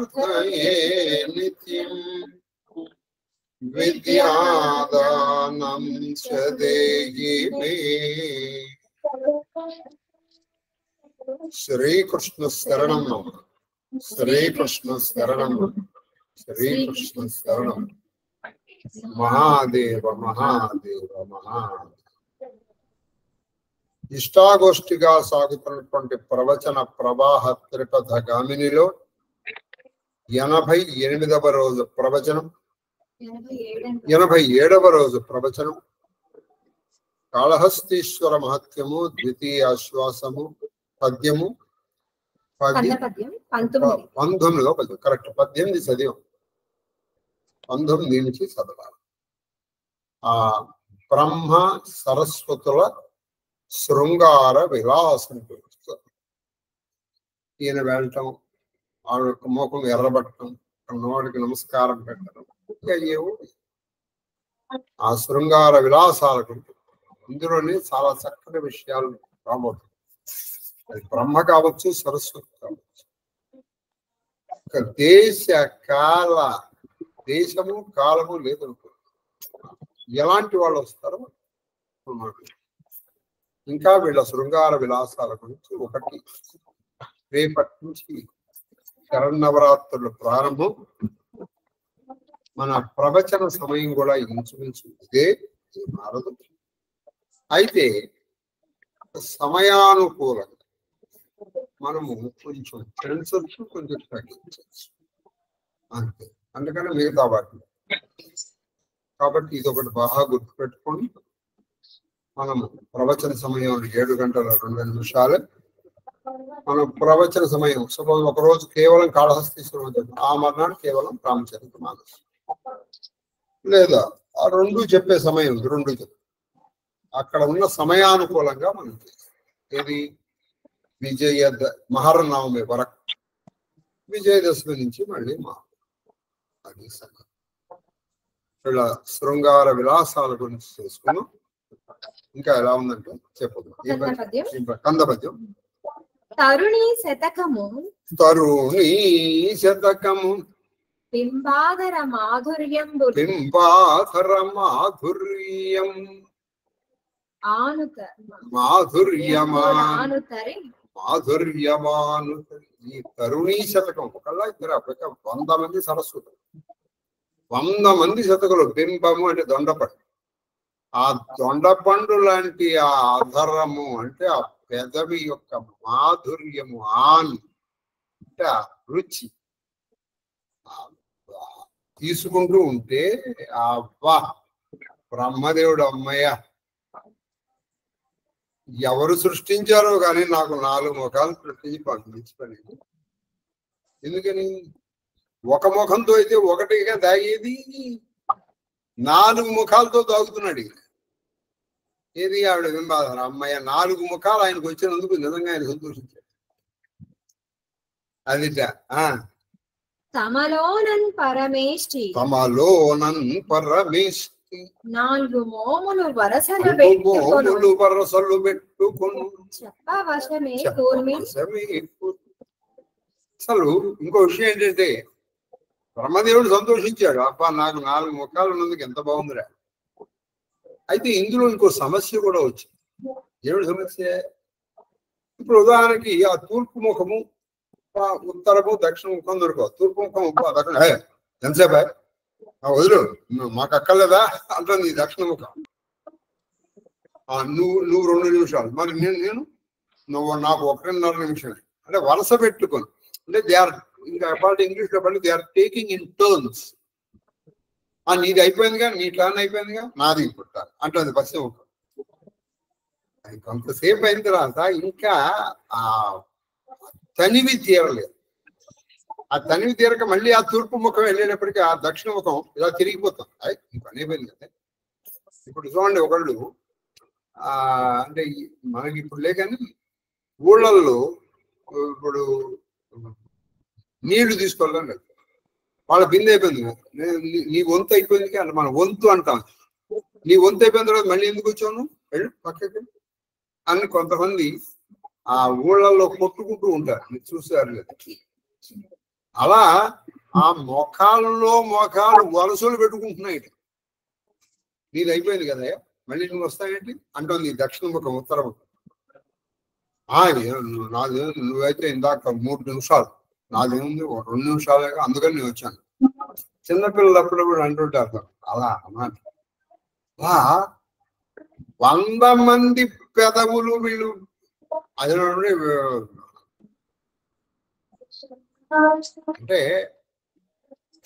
ప్రార్థయే నిత్యం విద్యాదానం చ దేహి మే. శ్రీకృష్ణ శరణం. శ్రీకృష్ణ శరణం. శ్రీకృష్ణ శరణం. మహాదేవ మహాదేవ మహాదేవ. ఇష్టాగోష్ఠిగా సాగుతున్నటువంటి ప్రవచన ప్రవాహ త్రిపథ గామినిలో 88వ రోజు ప్రవచనం, 87వ రోజు ప్రవచనం. కాళహస్తీశ్వర మహత్యము ద్వితీయ ఆశ్వాసము పద్యము 19లో పద్యం. కరెక్ట్, 18 చదివాం, 19 నుంచి చదవాలి. ఆ బ్రహ్మ సరస్వతుల శృంగార విలాసం. ఈయన వెళ్ళటం, ఆవిడ మోకం ఎర్రబట్టడం, నోడికి నమస్కారం పెట్టడం, అయ్యేవు ఆ శృంగార విలాసాల గురించి. ఇందులోనే చాలా చక్కటి విషయాలు రాబోతుంది. అది బ్రహ్మ కావచ్చు, సరస్వతి కావచ్చు. దేశ కాల, దేశము కాలము లేదనుకో, ఎలాంటి వాళ్ళు వస్తారో ఇంకా వీళ్ళ శృంగార విలాసాల గురించి. ఒకటి, రేపటి నుంచి శరన్నవరాత్రులు ప్రారంభం. మన ప్రవచన సమయం కూడా ఇంచుమించు ఇదే మారదు. అయితే సమయానుకూలంగా మనము కొంచెం పెంచవచ్చు, కొంచెం తగ్గించవచ్చు అంతే. అందుకని మిగతా వాటిని. కాబట్టి ఇది ఒకటి బాగా గుర్తుపెట్టుకొని మనము ప్రవచన సమయం 7 గంటల 2 నిమిషాలు. మనం ప్రవచన సమయం సపోజ్ ఒకరోజు కేవలం కాళహస్తీశ్వరం, ఆ మర్నాడు కేవలం రామచరిత మానస్, లేదా ఆ రెండు చెప్పే సమయం రెండు చెప్పే అక్కడ ఉన్న సమయానుకూలంగా మనం ఏది మహర్నవమి వరకు, విజయదశమి నుంచి మళ్ళీ అది సంగతి. ఇలా శృంగార విలాసాల గురించి చేసుకున్నాం. ఇంకా ఎలా ఉందంటే చెప్పదు. కంద పద్యం. తరుణీ శతకము, తరుణీ శతకము బింబాధర మాధుర్యం, బింబాధర మాధుర్యం మాధుర్యమానుతరి. ఈ తరుణీ శతకం ఒకళ్ళ ఇద్దరు 100 మంది సరస్వతులు, 100 మంది శతకులు. బింబము అంటే దొండపండు. ఆ దొండపండు లాంటి ఆ ఆధరము అంటే ఆ పెదవి యొక్క మాధుర్యము, ఆన్ అంటే ఆ రుచి తీసుకుంటూ ఉంటే అవ్వా బ్రహ్మదేవుడు అమ్మయ్య ఎవరు సృష్టించారో కానీ నాకు 4 ముఖాలు సృష్టించి పంపించలేదు. ఎందుకని ఒక ముఖంతో అయితే ఒకటిగా తాగేది, 4 ముఖాలతో తాగుతున్నాడు. ఏది ఆవిడ బింబాధర అమ్మయ్య 4 ముఖాలు ఆయనకు వచ్చినందుకు నిజంగా ఆయన సంతోషించాడు. అదిట. తమలోనన్ పరమేష్టి, తమలోనన్ పరమేష్టి 4 మోములు వరసలు పెట్టుకొను చెప్పవశమే కూర్మి. అసలు ఇంకో విషయం ఏంటంటే బ్రహ్మదేవుడు సంతోషించాడు, అబ్బా నాకు 4 ముఖాలు ఉన్నందుకు ఎంత బాగుందిరా. అయితే ఇందులో ఇంకో సమస్య కూడా వచ్చింది. ఏమిటి సమస్య? ఇప్పుడు ఉదాహరణకి ఆ తూర్పు ముఖము, ఉత్తరము, దక్షిణ ముఖం దొరకవు. తూర్పు ముఖం దక్షిణ ఎంతసేపు వదులు, మాకు అక్కర్లేదా అంటుంది ఈ దక్షిణ ముఖం. నువ్వు 2 నిమిషాలు, మరి నేను నాకు 1.5 నిమిషాలు అంటే వరుస పెట్టుకొని. అంటే దే ఆర్, ఇంకా ఇంగ్లీష్ లో పడి they are taking in turns. నీది అయిపోయిందిగా, నీ టర్న్ అయిపోయిందిగా, నాది ఇప్పుడు టర్న్ అంటుంది పశ్చిమ ముఖం. అది కొంతసేపు అయిన తర్వాత ఇంకా ఆ తనివి తీరలేదు. ఆ తనివి తీరక మళ్ళీ ఆ తూర్పు ముఖం వెళ్ళేటప్పటికీ ఆ దక్షిణ ముఖం ఇలా తిరిగిపోతాం. పని అయిపోయింది కదా. ఇప్పుడు చూడండి, ఒకళ్ళు అంటే మనకి ఇప్పుడు లేకని ఊళ్ళల్లో ఇప్పుడు నీళ్లు తీసుకోవాలని వెళ్తాం. వాళ్ళ బిందె అయిపోయింది, నీ వంతు అయిపోయింది అంటే మన వంతు అంటాం. నీ వంతు అయిపోయిన తర్వాత మళ్ళీ ఎందుకు వచ్చావు, వెళ్ళు పక్కకి అని కొంతమంది ఆ ఊళ్ళల్లో కొట్టుకుంటూ ఉంటారు. మీరు చూసారు కదా. అలా ఆ మోకాళ్ళలో మోకాలు వరుసలు పెట్టుకుంటున్నాయి. నీది అయిపోయింది కదా, మళ్ళీ నువ్వు వస్తావేంటి అంటుంది ఈ దక్షిణ ముఖం ఉత్తర ముఖం. నాది నువ్వైతే ఇందాక 3 నిమిషాలు, నాదేముంది 2 నిమిషాలుగా, అందుకని నేను వచ్చాను. చిన్నపిల్లలు అప్పుడప్పుడు అంటుంటారు అలా అన్నమాట. అలా 100 మంది పెదవులు వీళ్ళు అది అంటే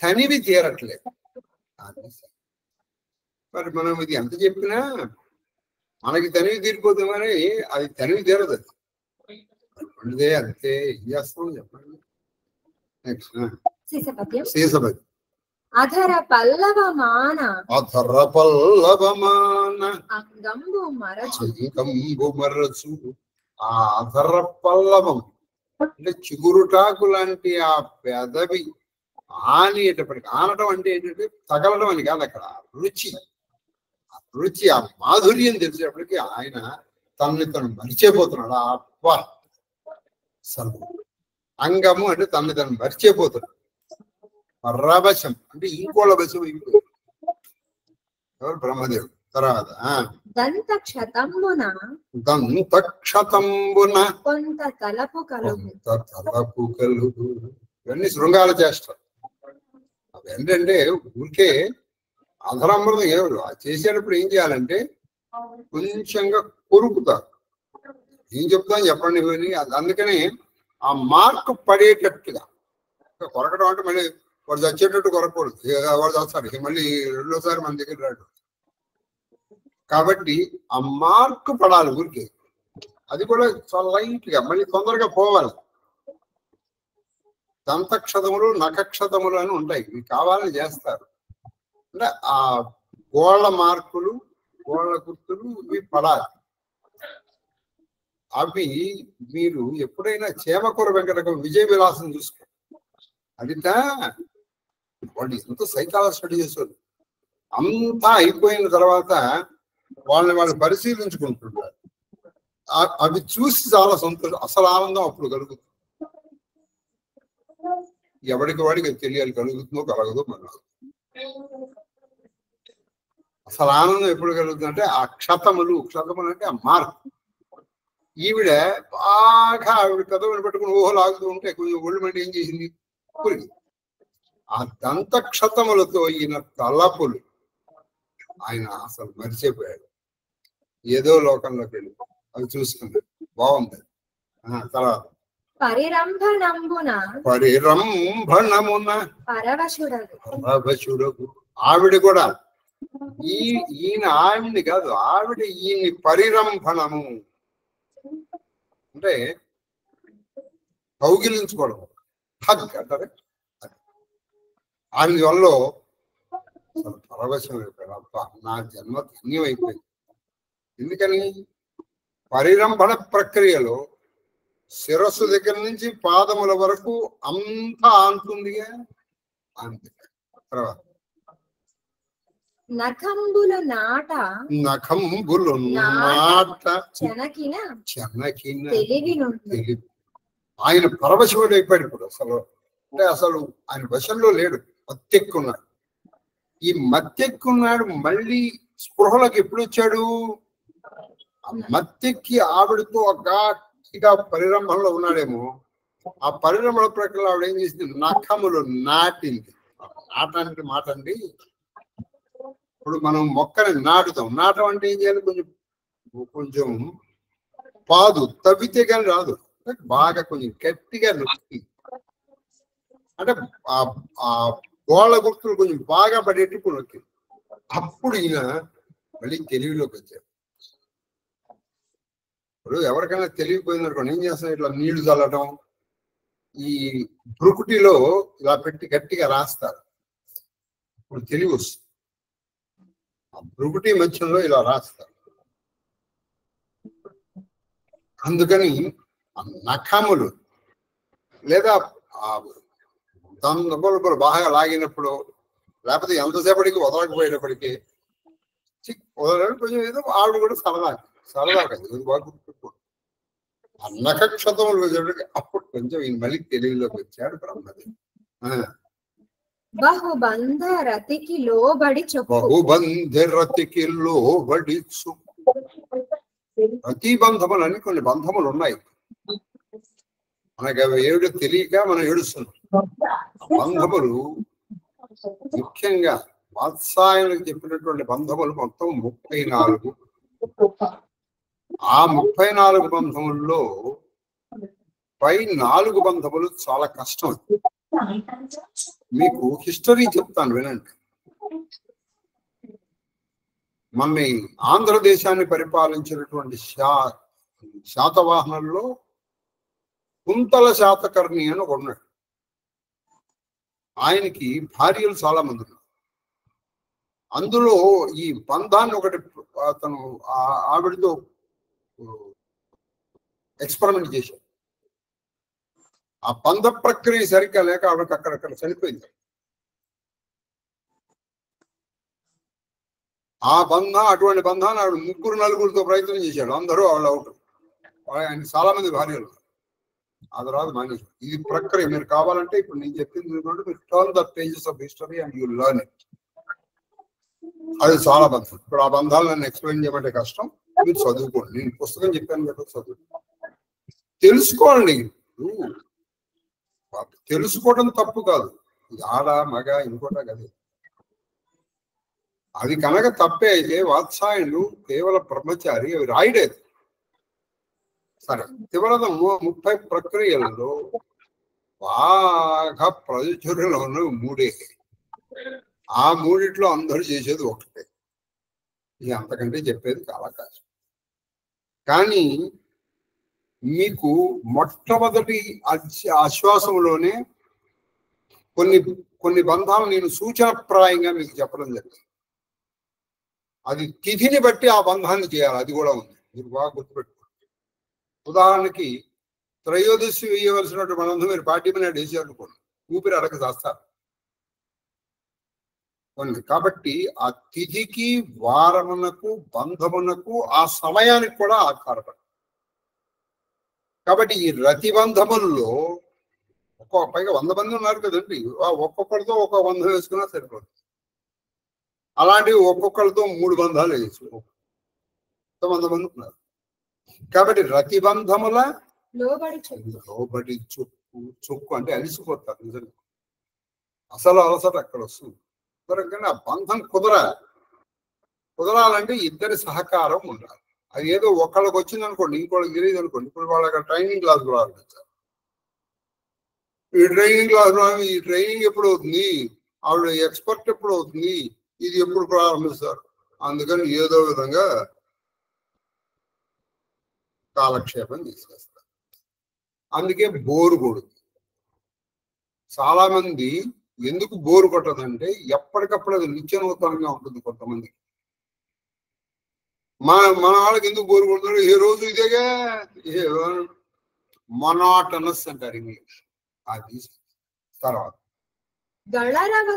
తనివి తీరట్లేదు. మరి మనం ఇది ఎంత చెప్పినా మనకి తనివి తీరిపోతే మరి అది తనివి తీరదు. అది అంతే, ఏం చేస్తాం చెప్పండి. నెక్స్ట్ శీసపతి. అధర పల్లవమాన అంగంబు మరచు. ఆ అధర పల్లవం అంటే చిగురుటాకు లాంటి ఆ పెదవి ఆనేటప్పటికి, ఆనటం అంటే ఏంటంటే తగలడం అని కాదు, అక్కడ రుచి, ఆ మాధుర్యం తెలిసేటప్పటికి ఆయన తనని తను మరిచిపోతున్నాడు. అబ్బా సర్వం. అంగము అంటే తనని తను మరిచిపోతున్నాడు. పరవశం అంటే ఇంకోళ్ళ వశం అయిపోయింది. ఎవరు? బ్రహ్మదేవుడు. తర్వాత దంతక్షతంబున కొంత తలపు కలుగు. ఇవన్నీ శృంగాల చేస్తారు. అవి ఏంటంటే ఊరికే అధరామృతం ఎవరు చేసేటప్పుడు ఏం చేయాలంటే కొంచెంగా కొరుకుతారు. ఏం చెప్తాను చెప్పండి ఇవన్నీ. అందుకని ఆ మార్కు పడేటట్టుగా కొరకడం అంటే మళ్ళీ వాడు చచ్చేటట్టు కొరకూడదు. వాడు చస్తాడు, మళ్ళీ రెండోసారి మన దగ్గర రాడు. కాబట్టి ఆ మార్కు పడాలి ఊరికి. అది కూడా చాలా లైట్ గా, మళ్ళీ తొందరగా పోవాలి. దంతక్షతములు నఖక్షతములు అని ఉంటాయి, ఇవి కావాలని చేస్తారు. అంటే ఆ గోళ్ళ మార్కులు, గోళ్ళ గుర్తులు ఇవి పడాలి. అవి మీరు ఎప్పుడైనా చేమకూర వెంకటకు విజయ విలాసం చూసుకో. అదిట వాళ్ళు ఎంతో సైకాలజీ స్టడీ చేస్తారు. అంతా అయిపోయిన తర్వాత వాళ్ళు పరిశీలించుకుంటుంటారు. అవి చూసి చాలా సంతోషం, అసలు ఆనందం అప్పుడు కలుగుతుంది. ఎవరికి వాడికి తెలియాలి, కలుగుతుందో కలగదో మనకు. అసలు ఆనందం ఎప్పుడు కలుగుతుందంటే ఆ క్షతములు అంటే ఆ మార్పు. ఈవిడ బాగా ఆవిడ కథను పెట్టుకుని ఊహ లాగుతూ ఉంటే కొంచెం ఒళ్ళు మండి ఏం చేసింది, పురిగి. ఆ దంతక్షతములతో ఈయన తలపులు ఆయన అసలు మరిచిపోయాడు. ఏదో లోకంలోకి వెళ్ళి అవి చూసుకున్నాడు, బాగుంది. తర్వాత పరిరంభణమున పరవశుడగు. ఆవిడ కూడా ఈయన ఆవిడ్ని కాదు, ఆవిడ ఈయన్ని పరిరంభణము అంటే కౌగిలించుకోవడం, హగ్ అంటారే. ఆవిడ వల్ల పరవశం అయిపోయాడు. అబ్బా నా జన్మ ధన్యమైపోయింది. ఎందుకని? పరిరంభణ ప్రక్రియలో శిరస్సు దగ్గర నుంచి పాదముల వరకు అంతా ఆంతుందిగా. అంతే. తర్వాత నఖంబులు నాట చెనకిన తెలివి. ఆయన పరవశుడు అయిపోయాడు ఇప్పుడు. అసలు ఆయన వశంలో లేడు, మత్తెక్కున్నాడు. ఈ మత్తెక్కున్నాడు. మళ్ళీ స్పృహలోకి ఎప్పుడు వచ్చాడు? మత్తెక్కి ఆవిడతో గట్టిగా పరిరంభంలో ఉన్నాడేమో. ఆ పరిరంభణ ప్రక్రియలో ఆవిడ ఏం చేసింది? నఖములు నాటింది. నాటంటే మాట అండి. ఇప్పుడు మనం మొక్కని నాటుతాం. నాటం అంటే ఏం చేయాలి? కొంచెం పాదు తవ్వితే కానీ రాదు, బాగా కొంచెం గట్టిగా నొక్కి, అంటే ఆ గోళ్ళ గుర్తులు కొంచెం బాగా పడేట్టు నొక్కి. అప్పుడు ఈయన మళ్ళీ తెలివిలోకి వచ్చారు. ఇప్పుడు ఎవరికైనా తెలివిపోయిందనుకోండి ఏం చేస్తాం? ఇట్లా నీళ్లు చల్లటం, ఈ బ్రుకుటిలో ఇలా పెట్టి గట్టిగా రాస్తారు. ఇప్పుడు తెలివి వస్తుంది. ఆ బ్రుకుటి మధ్యంలో ఇలా రాస్తారు. అందుకని నఖములు లేదా దొంగలు బాగా లాగినప్పుడు, లేకపోతే ఎంతసేపటికి వదలకపోయేటప్పటికీ వదలడానికి కొంచెం ఏదో ఆవిడ కూడా సరదా కదా, బాగా గుర్తుపెట్టుకో. నఖక్షతములు వచ్చేటప్పటికి అప్పుడు కొంచెం ఈయన మళ్ళీ తెలివిలోకి వచ్చాడు బ్రహ్మదేవుడు. బహుబంధ రతికి లోబడి చెప్పు. బహుబంధ రతికి లోబడి చెప్పు. ప్రతి బంధములని కొన్ని బంధములు ఉన్నాయి. మనకి అవి ఏడు తెలియక మనం ఏడుస్తున్నాం. బంధములు ముఖ్యంగా వాత్సాయనకు చెప్పినటువంటి బంధములు మొత్తం 34. ఆ 34 బంధముల్లో పై 4 బంధములు చాలా కష్టం. మీకు హిస్టరీ చెప్తాను వినండి. మన ఆంధ్రదేశాన్ని పరిపాలించినటువంటి శాతవాహనుల్లో కుంతల శాతకర్ణి అని ఒక ఉన్నాడు. ఆయనకి భార్యలు చాలా మంది ఉన్నారు. అందులో ఈ బంధాన్ని ఒకటి అతను ఆవిడతో ఎక్స్పెరిమెంట్ చేశాడు. ఆ బంధ ప్రక్రియ సరిగ్గా లేక ఆవిడకి అక్కడక్కడ చనిపోయింది. అటువంటి బంధాన్ని ఆవిడ 3-4 ప్రయత్నం చేశాడు. అందరూ ఆవిడ అవుట్. ఆయన చాలా మంది భార్యలు. ఆ తర్వాత మానేసి ఇది ప్రక్రియ. మీరు కావాలంటే ఇప్పుడు నేను చెప్పింది మీరు turn the pages of history and you learn it. అది చాలా బంధం. ఇప్పుడు ఆ బంధాలు నన్ను ఎక్స్ప్లెయిన్ చేయమంటే కష్టం. మీరు చదువుకోండి. నేను పుస్తకం చెప్పాను కదా, చదువు తెలుసుకోండి. తెలుసుకోవడం తప్పు కాదు. ఆడ మగ ఇంకోట కదా. అది కనుక తప్పే అయితే వాత్సాయనుడు కేవల బ్రహ్మచారి, అవి రాయలేదు. సరే, చివరద 30 ప్రక్రియలలో బాగా ప్రాచుర్యంలో ఉన్న 3. ఆ 3 అందరూ చేసేది ఒకటే. ఇది అంతకంటే చెప్పేది చాలా కష్టం. కానీ మీకు మొట్టమొదటి ఆశ్వాసంలోనే కొన్ని బంధాలు నేను సూచనప్రాయంగా మీకు చెప్పడం జరిగింది. అది తిథిని బట్టి ఆ బంధాన్ని చేయాలి. అది కూడా ఉంది, మీరు బాగా గుర్తుపెట్టుకోండి. ఉదాహరణకి త్రయోదశి వేయవలసినటువంటి బంధం మీరు పాటిమనాడు వేసి అనుకోండి, ఊపిరి అడగ చేస్తారు. కాబట్టి ఆ తిథికి, వారమునకు, బంధమునకు, ఆ సమయానికి కూడా ఆధారపడి. కాబట్టి ఈ రతి బంధముల్లో పైగా 100 మంది ఉన్నారు కదండి. ఒక్కొక్కరితో ఒక బంధం వేసుకున్నా సరిపోతుంది. అలాంటివి ఒక్కొక్కరితో 3 బంధాలు వేసుకో, 100 మంది ఉన్నారు. కాబట్టి రతి బంధముల లోబడి చొక్కు అంటే అలిసిపోతారు. నిజంగా అసలు అలసట అక్కడ వస్తుంది. కానీ ఆ బంధం కుదరాలంటే ఇద్దరి సహకారం ఉండాలి. అది ఏదో ఒకళ్ళకి వచ్చింది అనుకోండి, ఇంకోళ్ళకి తెలియదు అనుకోండి. ఇప్పుడు వాళ్ళు అక్కడ ట్రైనింగ్ క్లాస్ ప్రారంభించారు. ఈ ట్రైనింగ్ ఎప్పుడు అవుతుంది, ఆవిడ ఎక్స్పర్ట్ ఎప్పుడు అవుతుంది, ఇది ఎప్పుడు ప్రారంభిస్తారు. అందుకని ఏదో విధంగా కాలక్షేపం తీసుకొస్తారు. అందుకే బోరు కొడుతుంది. చాలా మంది ఎందుకు బోరు కొట్టదంటే ఎప్పటికప్పుడు అది నిత్యనూతనంగా ఉంటుంది. కొంతమంది మన వాళ్ళకి ఎందుకు బోరు కొడుతుంది, ఏ రోజు ఇదేగా మొనాటనస్ అంటారు ఇంగ్లీష్. అది తర్వాత గళరవ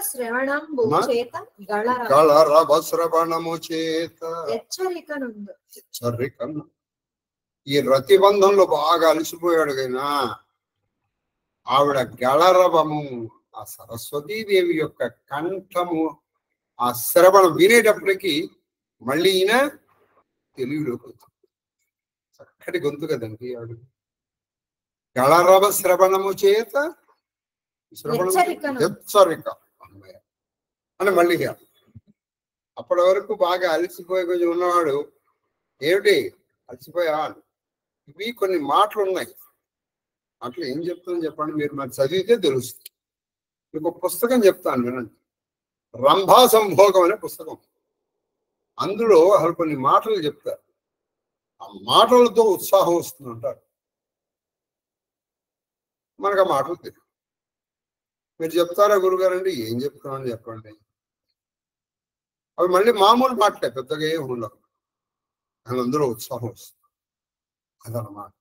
శ్రవణము చేత హెచ్చరికను. ఈ రతిబంధంలో బాగా అలసిపోయాడు కైనా ఆవిడ గళరవము, ఆ సరస్వతీదేవి యొక్క కంఠము, ఆ శ్రవణం వినేటప్పటికీ మళ్ళీ ఈయన తెలివిలోకి వచ్చింది. చక్కటి గొంతు కదండి ఆవిడ. గళరవ శ్రవణము చేత హెచ్చరిక అని మళ్ళీ అప్పటి వరకు బాగా అలసిపోయి కొంచెం ఉన్నవాడు ఏమిటి అలసిపోయా. ఇవి కొన్ని మాటలు ఉన్నాయి. అట్లా ఏం చెప్తాను చెప్పండి, మీరు మరి చదివితే తెలుస్తుంది. మీకు ఒక పుస్తకం చెప్తాను వినండి. రంభా సంభోగం అనే పుస్తకం. అందులో అసలు కొన్ని మాటలు చెప్తారు. ఆ మాటలతో ఉత్సాహం వస్తుంది అంటారు. మనకు ఆ మాటలు తెలియదు. మీరు చెప్తారా గురుగారు అంటే ఏం చెప్తామని చెప్పండి. అవి మళ్ళీ మామూలు మాటలే, పెద్దగా ఏమి ఉండవు. అందులో ఉత్సాహం వస్తుంది. అదనమాట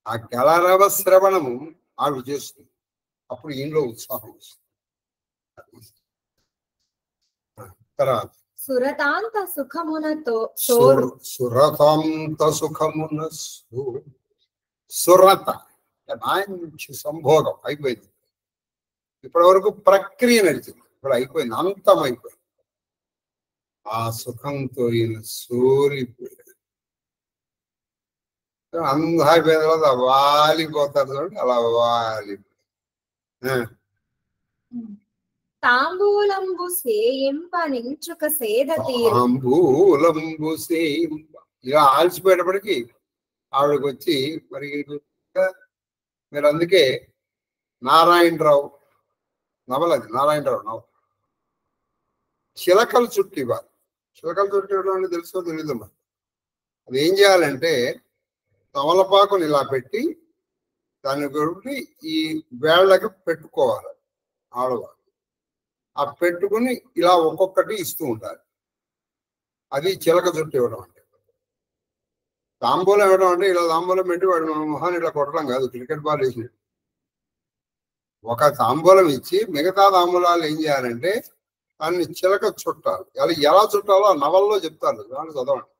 ఆ గళరవ శ్రవణము ఆవిడ చేస్తుంది. అప్పుడు ఈయనలో ఉత్సాహం వస్తుంది. తర్వాత సురతాంత సుఖమునతో సురతాంత సుఖమున సురత మంచి సంభోగం అయిపోయింది. ఇప్పటి వరకు ప్రక్రియ నడిచింది, ఇప్పుడు అయిపోయింది, అంతం అయిపోయింది. ఆ సుఖంతో ఈయన సోలిపోయాడు. అంత అయిపోయిన తర్వాత వాలిపోతారు చూడండి, అలా వాలిపోయాడు. తాంబూలంబు సేయింపనించుక సేద తీరు. తాంబూలంబు సేయింప, ఇలా ఆల్చిపోయేటప్పటికి ఆవిడకి వచ్చి, మరి మీరు అందుకే నారాయణరావు నవలది, నారాయణరావు నవల చిలకలు చుట్టి ఇవ్వాలి. చిలకలు చుట్టి ఇవ్వడం అంటే తెలుసో తెలీదమ్మా. అది ఏం చేయాలంటే తమలపాకుని ఇలా పెట్టి దాన్ని కొట్టి ఈ వేళ్ళకి పెట్టుకోవాలి ఆడవాళ్ళు. ఆ పెట్టుకుని ఇలా ఒక్కొక్కటి ఇస్తూ ఉండాలి. అది చిలక చుట్టి ఇవ్వడం అంటే. తాంబూలం ఇవ్వడం అంటే ఇలా తాంబూలం పెట్టి వాడు మొహాన్ని ఇలా కొట్టడం కాదు, క్రికెట్ బాల్ వేసినట్టు. ఒక తాంబూలం ఇచ్చి మిగతా తాంబూలాలు ఏం చేయాలంటే దాన్ని చిలక చుట్టాలి. అలా ఎలా చుట్టాలో ఆ నవల్లో చెప్తారు, దాన్ని చదవండి.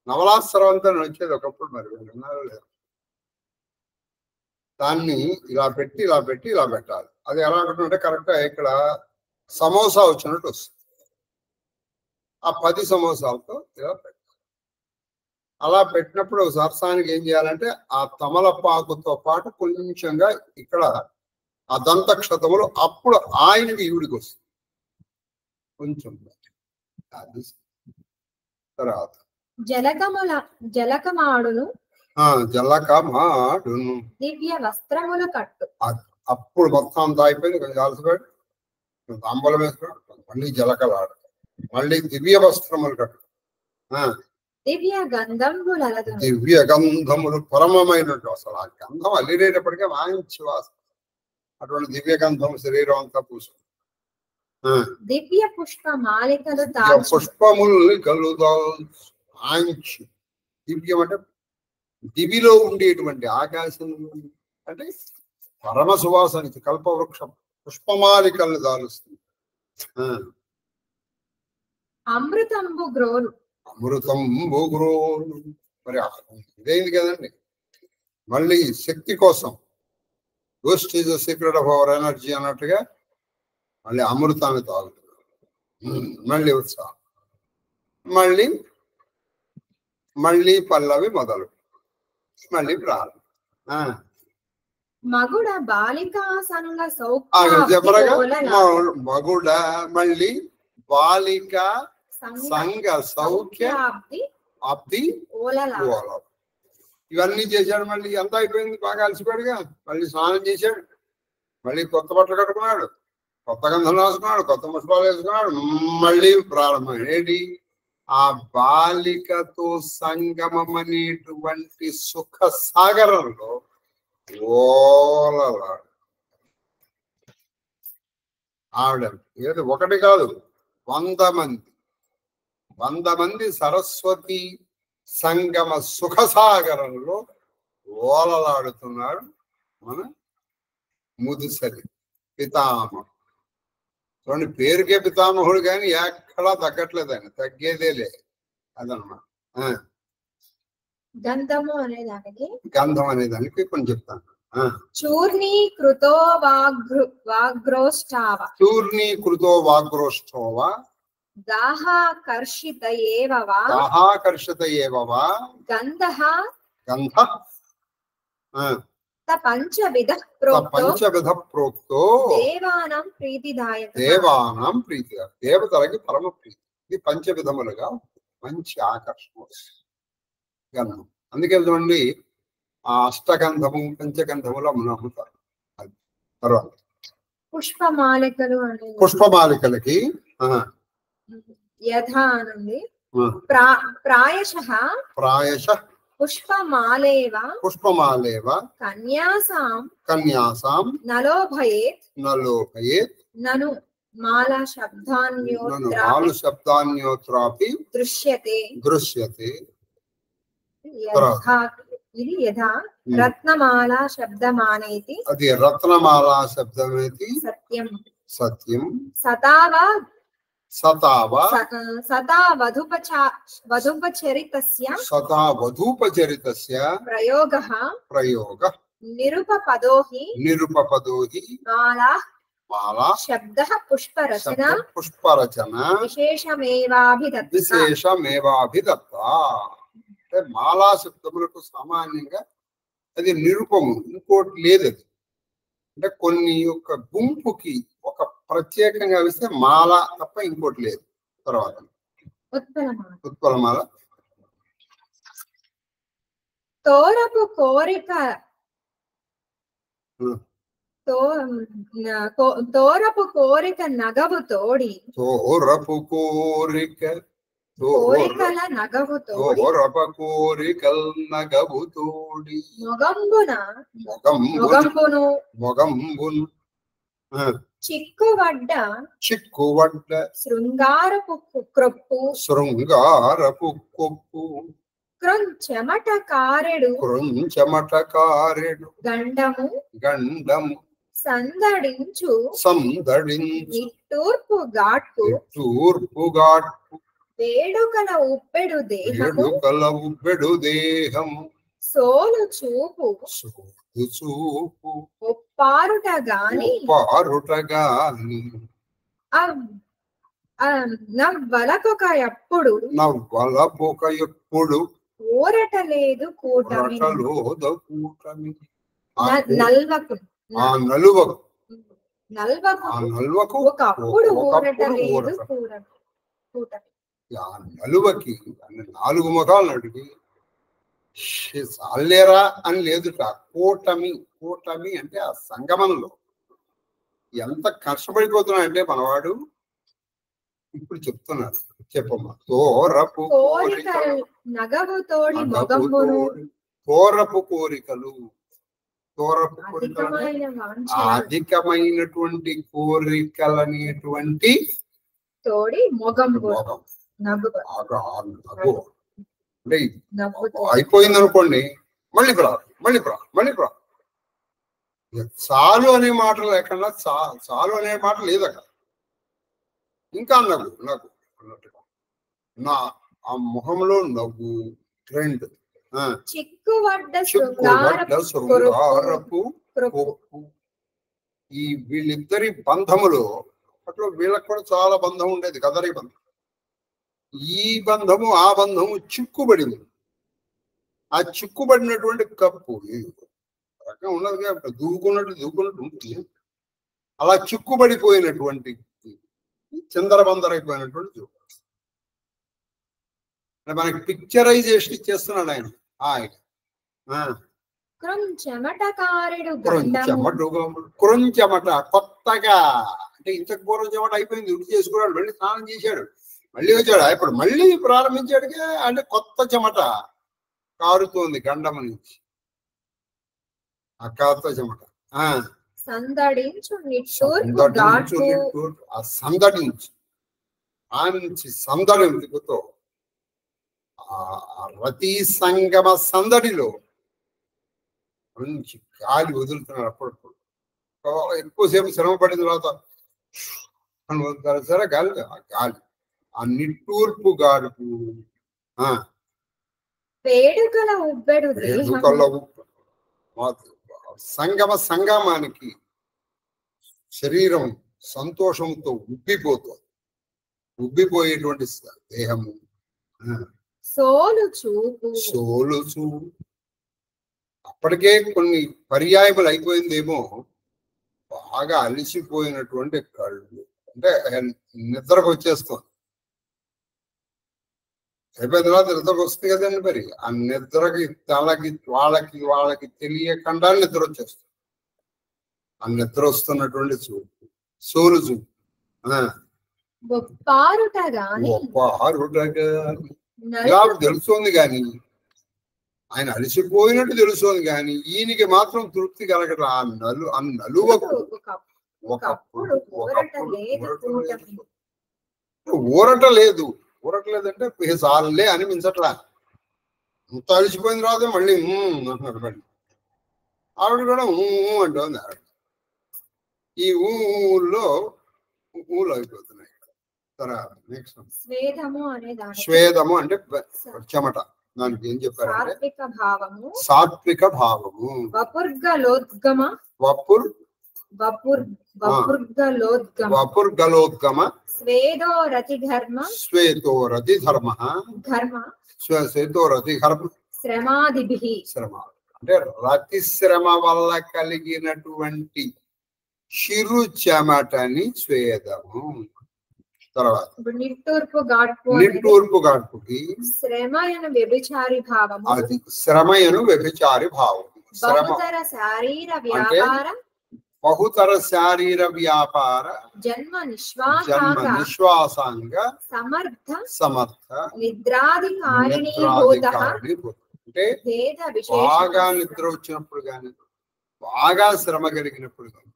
నవలాస్రవంతం వచ్చేది ఒకప్పుడు, మరి విన్నారో లేదు. దాన్ని ఇలా పెట్టి ఇలా పెట్టి ఇలా పెట్టాలి. అది ఎలా అంటే కరెక్ట్గా ఇక్కడ సమోసా వచ్చినట్టు వస్తుంది. ఆ 10 సమోసాలతో ఇలా పెట్టాలి. అలా పెట్టినప్పుడు సరసానికి ఏం చేయాలంటే ఆ తమలపాకుతో పాటు కొంచెంగా ఇక్కడ ఆ దంతక్షతములు, అప్పుడు ఆయనకి ఈవిడికి వస్తుంది కొంచెం. తర్వాత జలకమాడును జలకమాడును దివ్య వస్త్రముల కట్టు. అప్పుడు మొత్తం అంతా అయిపోయింది, కొంచెం కాల్సిపోయాడు, తాంబూలం వేసుకున్నాడు, మళ్ళీ జలకలాడు, మళ్ళీ దివ్య వస్త్రములు కట్టు. దివ్య గంధములు, దివ్య గంధములు పరమమైనట్టు, అసలు ఆ గంధం అల్లిరేటప్పటికే వాయించి వాసన, అటువంటి దివ్య గంధం శరీరం అంతా పూసుకుంది. దివ్య పుష్పమాలికలు, పుష్పముల్ని కలుదాంచి. దివ్యం అంటే దివిలో ఉండేటువంటి ఆకాశం అంటే పరమ సువాసనికి కల్పవృక్షం పుష్పమాలికల్ని దాలుస్తుంది. అమృతంబు గ్రోలు, అమృతంబు గ్రోలు. మరి ఇదేంది కదండి, మళ్ళీ శక్తి కోసం Boost is the secret of our energy అన్నట్టుగా మళ్ళీ అమృతాన్ని తాగుతున్నారు. మళ్ళీ ఉత్సాహం, మళ్ళీ మళ్ళీ పల్లవి మొదలు, మళ్ళీ ప్రారంభం. మగుడ బాలికా సంఘ చెప్పరగా మగుడ, మళ్ళీ బాలిక సంఘ సౌఖ్య అబ్ది ఓల. ఇవన్నీ చేశాడు. మళ్ళీ ఎంత అయిపోయింది, బాగా అలసిపోయాడుగా. మళ్ళీ స్నానం చేశాడు, మళ్ళీ కొత్త బట్టలు కట్టుకున్నాడు, కొత్త గంధం రాసుకున్నాడు, కొత్త ముష్పాలు వేసుకున్నాడు, మళ్ళీ ప్రారంభం. ఏంటి, ఆ బాలికతో సంగమం అనేటువంటి సుఖ సాగరంలో ఓలలాడు. ఆవిడ ఏది ఒకటి కాదు, 100 మంది సరస్వతి సంగమ సుఖ సాగరంలో ఓలలాడుతున్నాడు మన ముదుసరి పితామహుడు. చూడండి, పేరుకే పితామహుడు కానీ ఎక్కడా తగ్గట్లేదు, ఆయన తగ్గేదే లేదు. అదనమాట. గంధము అనే దానికి కొంచెం చెప్తాను. చూర్ణీకృతో వాగ్రోష్టోవ దాహాకర్షిత ఏవ గంధః పంచవిధ ప్రోక్తో దేవానాం ప్రీతిదాయక. దేవతలకి పరమ ప్రీతి. ఇది పంచవిధములుగా మంచి ఆకర్షణ గంధం. అందుకే చూడండి, ఆ అష్టగంధము పంచగంధములు అమ్ముతారు. తర్వాత పుష్పమాలికలకి యథానంది ప్రాయశః పుష్పమాలేవ కన్యాసాం నలోభయేత్ నను మాలా శబ్దాన్యోత్రాపి దృశ్యతే. ఇది యథా రత్నమాలా శబ్దమానేతి. అది రత్నమాలా శబ్దమేతి సత్యం. సదా వధూపచరితస్య ప్రయోగః నిరుపపదో హి మాలా మాలా శబ్దః పుష్పరచన పుష్పరచన విశేషమేవాభిదత్త. విశేషమేవాభిదత్త. అంటే మాలా శబ్దములకు సామాన్యంగా అది నిరూపము, ఇంకోటి లేదు. అది అంటే కొన్ని యొక్క గుంపుకి ఒక ప్రత్యేకంగా వేస్తే మాల తప్ప ఇంకోటి లేదు. తర్వాత ఉత్పలమాల తోరపు కోరిక తోరపు కోరిక నగవు తోడి తోరపు కోరిక కోరికల నగవు తోడి తోరప కోరికల్ నగవు తోడి మొగంబును చిక్కువడ్డ శృంగారపు కొప్పు క్రొంచెమట కారెడు గండము సందడించు నిట్టూర్పు ఘాట్టు వేడుకల ఉప్పెడు దేహము సోలు చూపు ఒప్పారుట గాని నవ్వలకొక ఎప్పుడు ఊరట లేదు కూటమి. నల్వకు ఒకప్పుడు ఊరట లేదు కూటమి. నలువకి 4 ముఖాలు అడిగి చాలేరా అని లేదుట. కూటమి అంటే ఆ సంగమంలో ఎంత కష్టపడిపోతున్నాడంటే మనవాడు. ఇప్పుడు చెప్తున్నాడు, చెప్పమ్మా. తోరపు కోరికలు అధికమైనటువంటి కోరికలనేటువంటి తోడి మొగంబు అంటే అయిపోయింది అనుకోండి, మళ్ళీ చాలు అనే మాట లేకుండా చాలు అనే మాట లేదు అక్కడ. ఇంకా నవ్వు అన్నట్టుగా నా ఆ ముఖంలో నవ్వు ట్రెండ్. చిక్కువడ్డ శృంగారపు కొప్పు. ఈ వీళ్ళిద్దరి బంధములో అట్లా వీళ్ళకి కూడా చాలా బంధం ఉండేది, కదరి బంధం. ఈ బంధము ఆ బంధము చిక్కుబడింది. ఆ చిక్కుబడినటువంటి కప్పు రకంగా ఉన్నది, దూకున్నట్టు ఉంటుంది. అలా చిక్కుబడిపోయినటువంటి చిందరబందరైపోయినటువంటి మనకి పిక్చరైజేషన్ ఇచ్చేస్తున్నాడు ఆయన. క్రొంచెమట కొత్తగా, అంటే ఇంతకు పూర్వం చెమట అయిపోయింది, ఉడి చేసుకున్నాడు, మళ్ళీ స్నానం చేశాడు, మళ్ళీ వచ్చాడు, ఇప్పుడు మళ్ళీ ప్రారంభించాడుగా. అంటే కొత్త చెమట కారుతోంది గండమ నుంచి. ఆ కొత్త చెమట సందడించుతో రతి సంగమ సందడిలో మంచి గాలి వదులుతున్నాడు. అప్పుడప్పుడు ఎక్కువసేపు శ్రమ పడిన తర్వాత సరే గాలి ఆ నిట్టూర్పు గాడుపు వేడుకల సంగమానికి శరీరం సంతోషంతో ఉబ్బిపోయేటువంటి దేహము. సోలు అప్పటికే కొన్ని పర్యాయములు అయిపోయిందేమో. బాగా అలిసిపోయినటువంటి కళ్ళు, అంటే నిద్రకు వచ్చేస్తుంది. అయిపోయిన తర్వాత నిద్రకు వస్తుంది కదండి. మరి ఆ నిద్రకి వాళ్ళకి తెలియకుండా నిద్ర వచ్చేస్తుంది. ఆ నిద్ర వస్తున్నటువంటి సోలు చూపు తెలుస్తోంది కానీ, ఆయన అలసిపోయినట్టు తెలుస్తోంది కానీ ఈయనకి మాత్రం తృప్తి కలగడం. ఆ నలువకు ఒకప్పుడు ఊరట లేదంటే సార్లే అనిపించట్లా. అంత అలసిపోయిన తర్వాత మళ్ళీ అంటున్నాడు. మళ్ళీ ఆవిడ కూడా అంటుంది. ఆవిడ ఈ ఊళ్ళో అయిపోతున్నాయి. స్వేదము అంటే చెమట. దానికి ఏం చెప్పారంటే సాత్విక భావము. వపుర్గలోద్గమ వపుర్గలోద్గమ స్వేదోరతి ధర్మ శ్వేతోరతి ధర్మ ధర్మ శ్వేతోరతి ధర్మ శ్రమాదిభిః శ్రమ అంటే రతి శ్రమ వల్ల కలిగినటువంటి చిరు చెమటని స్వేదము. తర్వాత ఇప్పుడు నిట్టూర్పు గాడ్పు నిట్టూర్పు గాడ్పుకి శ్రమయను వ్యభిచారి భావము అది శ్రమయను వ్యభిచారి భావం. శ్రమ బహుతర శారీర వ్యాపారం బహుతర శారీర వ్యాపార జన్మ జన్మ నిశ్వాసాంగ సమర్థ సమర్థ నిద్రాధికారిణీ నిద్రాధికారిణి భూత. అంటే భేద బాగా విశేష నిద్ర వచ్చినప్పుడు కానీ బాగా శ్రమ కలిగినప్పుడు కానీ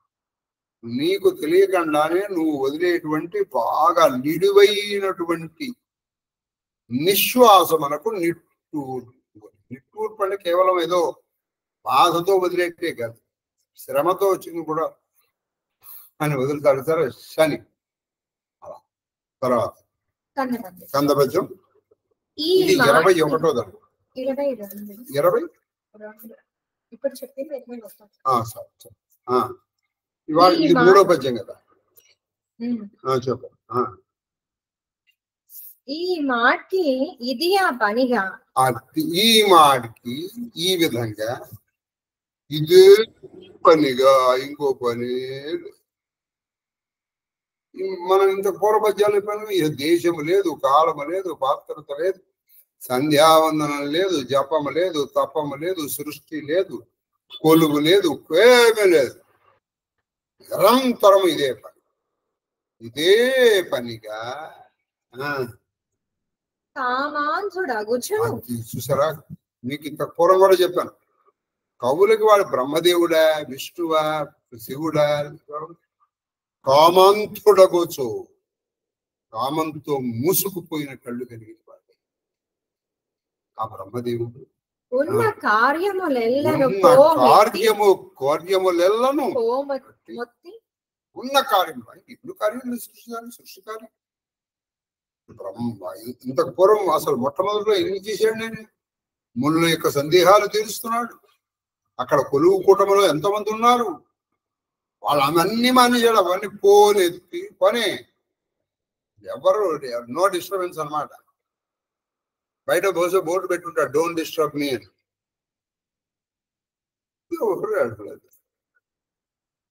నీకు తెలియకుండానే నువ్వు వదిలేటువంటి బాగా నిడివైనటువంటి నిశ్వాసమునకు నిట్టూర్పు. నిట్టూర్పు అంటే కేవలం ఏదో బాధతో వదిలేటే కాదు, శ్రమతో వచ్చింది కూడా అని వదులుతాడు సార్ శని. అలా తర్వాత కందపద్యం ఇది 21వ దండం. 20 ఇప్పుడు చెప్పింది ఇవాళ ఇది 3వ పద్యం కదా. చెప్పు. ఈ మాటకి ఇది ఆ పనిగా ఈ మాటకి ఈ విధంగా ఇదే పనిగా ఇంకో పని. మనం ఇంత పూర్వపద్యాలు పని దేశము లేదు, కాలము లేదు, పాత్రత లేదు, సంధ్యావందనం లేదు, జపము లేదు, తపము లేదు, సృష్టి లేదు, కొలువు లేదు, ఏమీ లేదు. నిరంతరం ఇదే పని, ఇదే పనిగా చూసారా. మీకు ఇంత పూర్వం కూడా చెప్పాను, కవులకి వాడు బ్రహ్మదేవుడా, విష్ణువా, శివుడా, కామంతుడగోచు కామంతో మూసుకుపోయిన కళ్ళు కలిగిన వాడు ఆ బ్రహ్మదేవుడు. ఉన్న కార్యములెల్లను ఉన్న కార్యం ఇల్లు కార్యం సృష్టి కార్యం. బ్రహ్మ ఇంతకు పూర్వం అసలు మొట్టమొదటిలో ఎన్ని చేశాడు? నేను ముళ్ళ యొక్క సందేహాలు తీరుస్తున్నాడు. అక్కడ కొలువు కూటమిలో ఎంతమంది ఉన్నారు, వాళ్ళన్నీ మానేశాడు. అవన్నీ పోనెత్తి పనే, ఎవరు నో డిస్టర్బెన్స్ అన్నమాట. బయట బహుశా బోర్డు పెట్టుంటాడు, డోంట్ డిస్టర్బ్ మీ అని.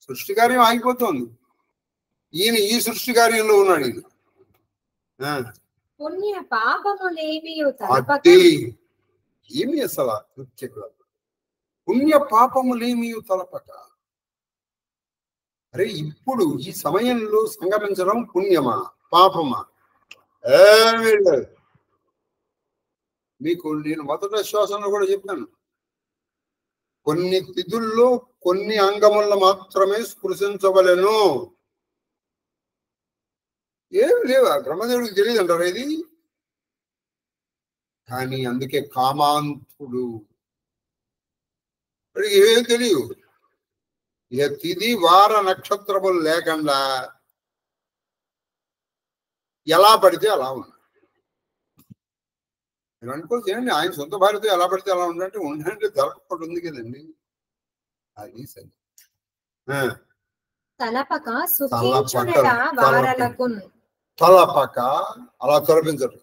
సృష్టి కార్యం ఆగిపోతుంది. ఈయన ఈ సృష్టి కార్యంలో ఉన్నాడు. ఈయన పుణ్య పాపములేమి ఏమి అసలు పుణ్య పాపములేమి తలపక. అరే ఇప్పుడు ఈ సమయంలో సంగమించడం పుణ్యమా పాపమా? ఏమీ లేదు. మీకు నేను మొదట శ్వాసంలో కూడా చెప్పాను, కొన్ని తిథుల్లో కొన్ని అంగములను మాత్రమే స్పృశించవలెను. ఏమి లేవు, బ్రహ్మదేవుడికి తెలియదు అంటారు ఇది. కానీ అందుకే కామాంతుడు, ఏం తెలియదు. ఇక తిథి వార నక్షత్రములు లేకుండా ఎలా పడితే అలా ఉన్నాడు. మీరు అనుకోవచ్చు ఏంటి ఆయన సొంత భార్యతో ఎలా పడితే అలా ఉండంటే ఉండంటే దొరకకుండా ఉంది కదండి. అది సరే. తలపక అలా తొలపించరు.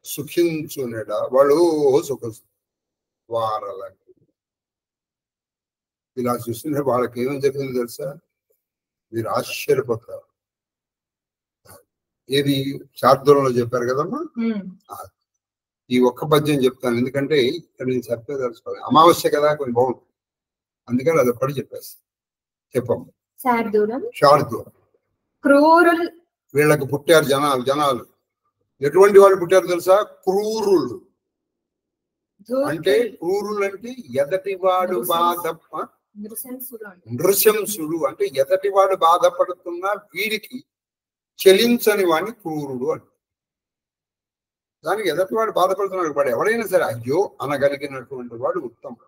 సుఖించునేడ వాళ్ళు సుఖ వారలకు. ఇలా చూస్తుంటే వాళ్ళకి ఏమని జరిగింది తెలుసా? మీరు ఆశ్చర్యపోతారు. ఏది శార్దూలంలో చెప్పారు కదమ్మా. ఈ ఒక్క పద్యం చెప్తాను, ఎందుకంటే ఇక్కడ నేను చెప్పేదలుచుకోవాలి. అమావాస్య కదా, కొంచెం బాగుంటుంది, అందుకని అది ఒక్కటి చెప్పేస్తాను. చెప్పమ్మ. శార్దూలం. వీళ్ళకి పుట్టారు జనాలు. ఎటువంటి వాళ్ళు పుట్టారు తెలుసా? క్రూరులు. అంటే క్రూరులు అంటే ఎదటివాడు నృశంసుడు అంటే ఎదటివాడు బాధపడుతున్నా వీడికి చెలించని వాడిని క్రూరుడు అంటే. దానికి ఎదటివాడు బాధపడుతున్నాడు, వాడు ఎవరైనా సరే అయ్యో అనగలిగినటువంటి వాడు ఉత్తముడు.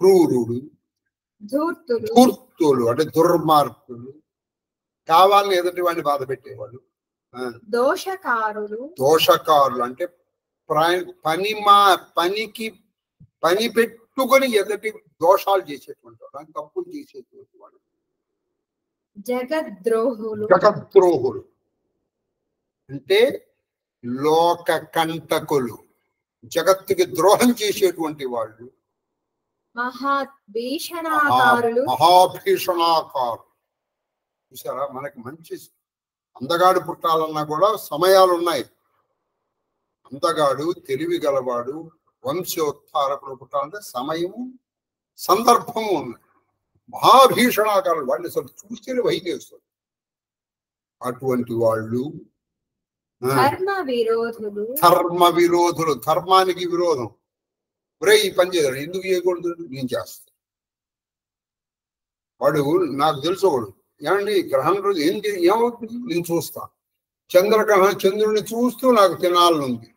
క్రూరుడు, ధూర్తులు అంటే దుర్మార్గులు, కావాలని ఎదుటి వాడిని బాధ పెట్టేవాళ్ళు. దోషకారులు అంటే పని పెట్టుకొని ఎదటి దోషాలు చేసేటువంటి వాడు, తప్పులు చేసేటువంటి వాడు. జగద్రోహులు. జగద్రోహులు అంటే లోక కంటకులు, జగత్తుకి ద్రోహం చేసేటువంటి వాళ్ళు, మహాభీషణాకారులు. మహాభీషణాకారు. చూసారా, మనకి మంచి అందగాడు పుట్టాలన్నా కూడా సమయాలు ఉన్నాయి. అందగాడు, తెలివి గలవాడు, వంశోత్తారకులు పుట్టాలంటే సమయము, సందర్భము ఉన్నాయి. మహాభీషణాకారులు, వాళ్ళు అసలు చూస్తేనే వైకేస్తారు. అటువంటి వాళ్ళు ధర్మ విరోధులు. ధర్మ విరోధులు, ధర్మానికి విరోధం. ఒరే ఈ పని చేయాలి, ఎందుకు చేయకూడదు, నేను చేస్తాను. వాడు నాకు తెలుసుకోడు, ఏమండి గ్రహం రోజు ఏమవుతుంది, నేను చూస్తా. చంద్రగ్రహం, చంద్రుడిని చూస్తూ నాకు తినాలనుంది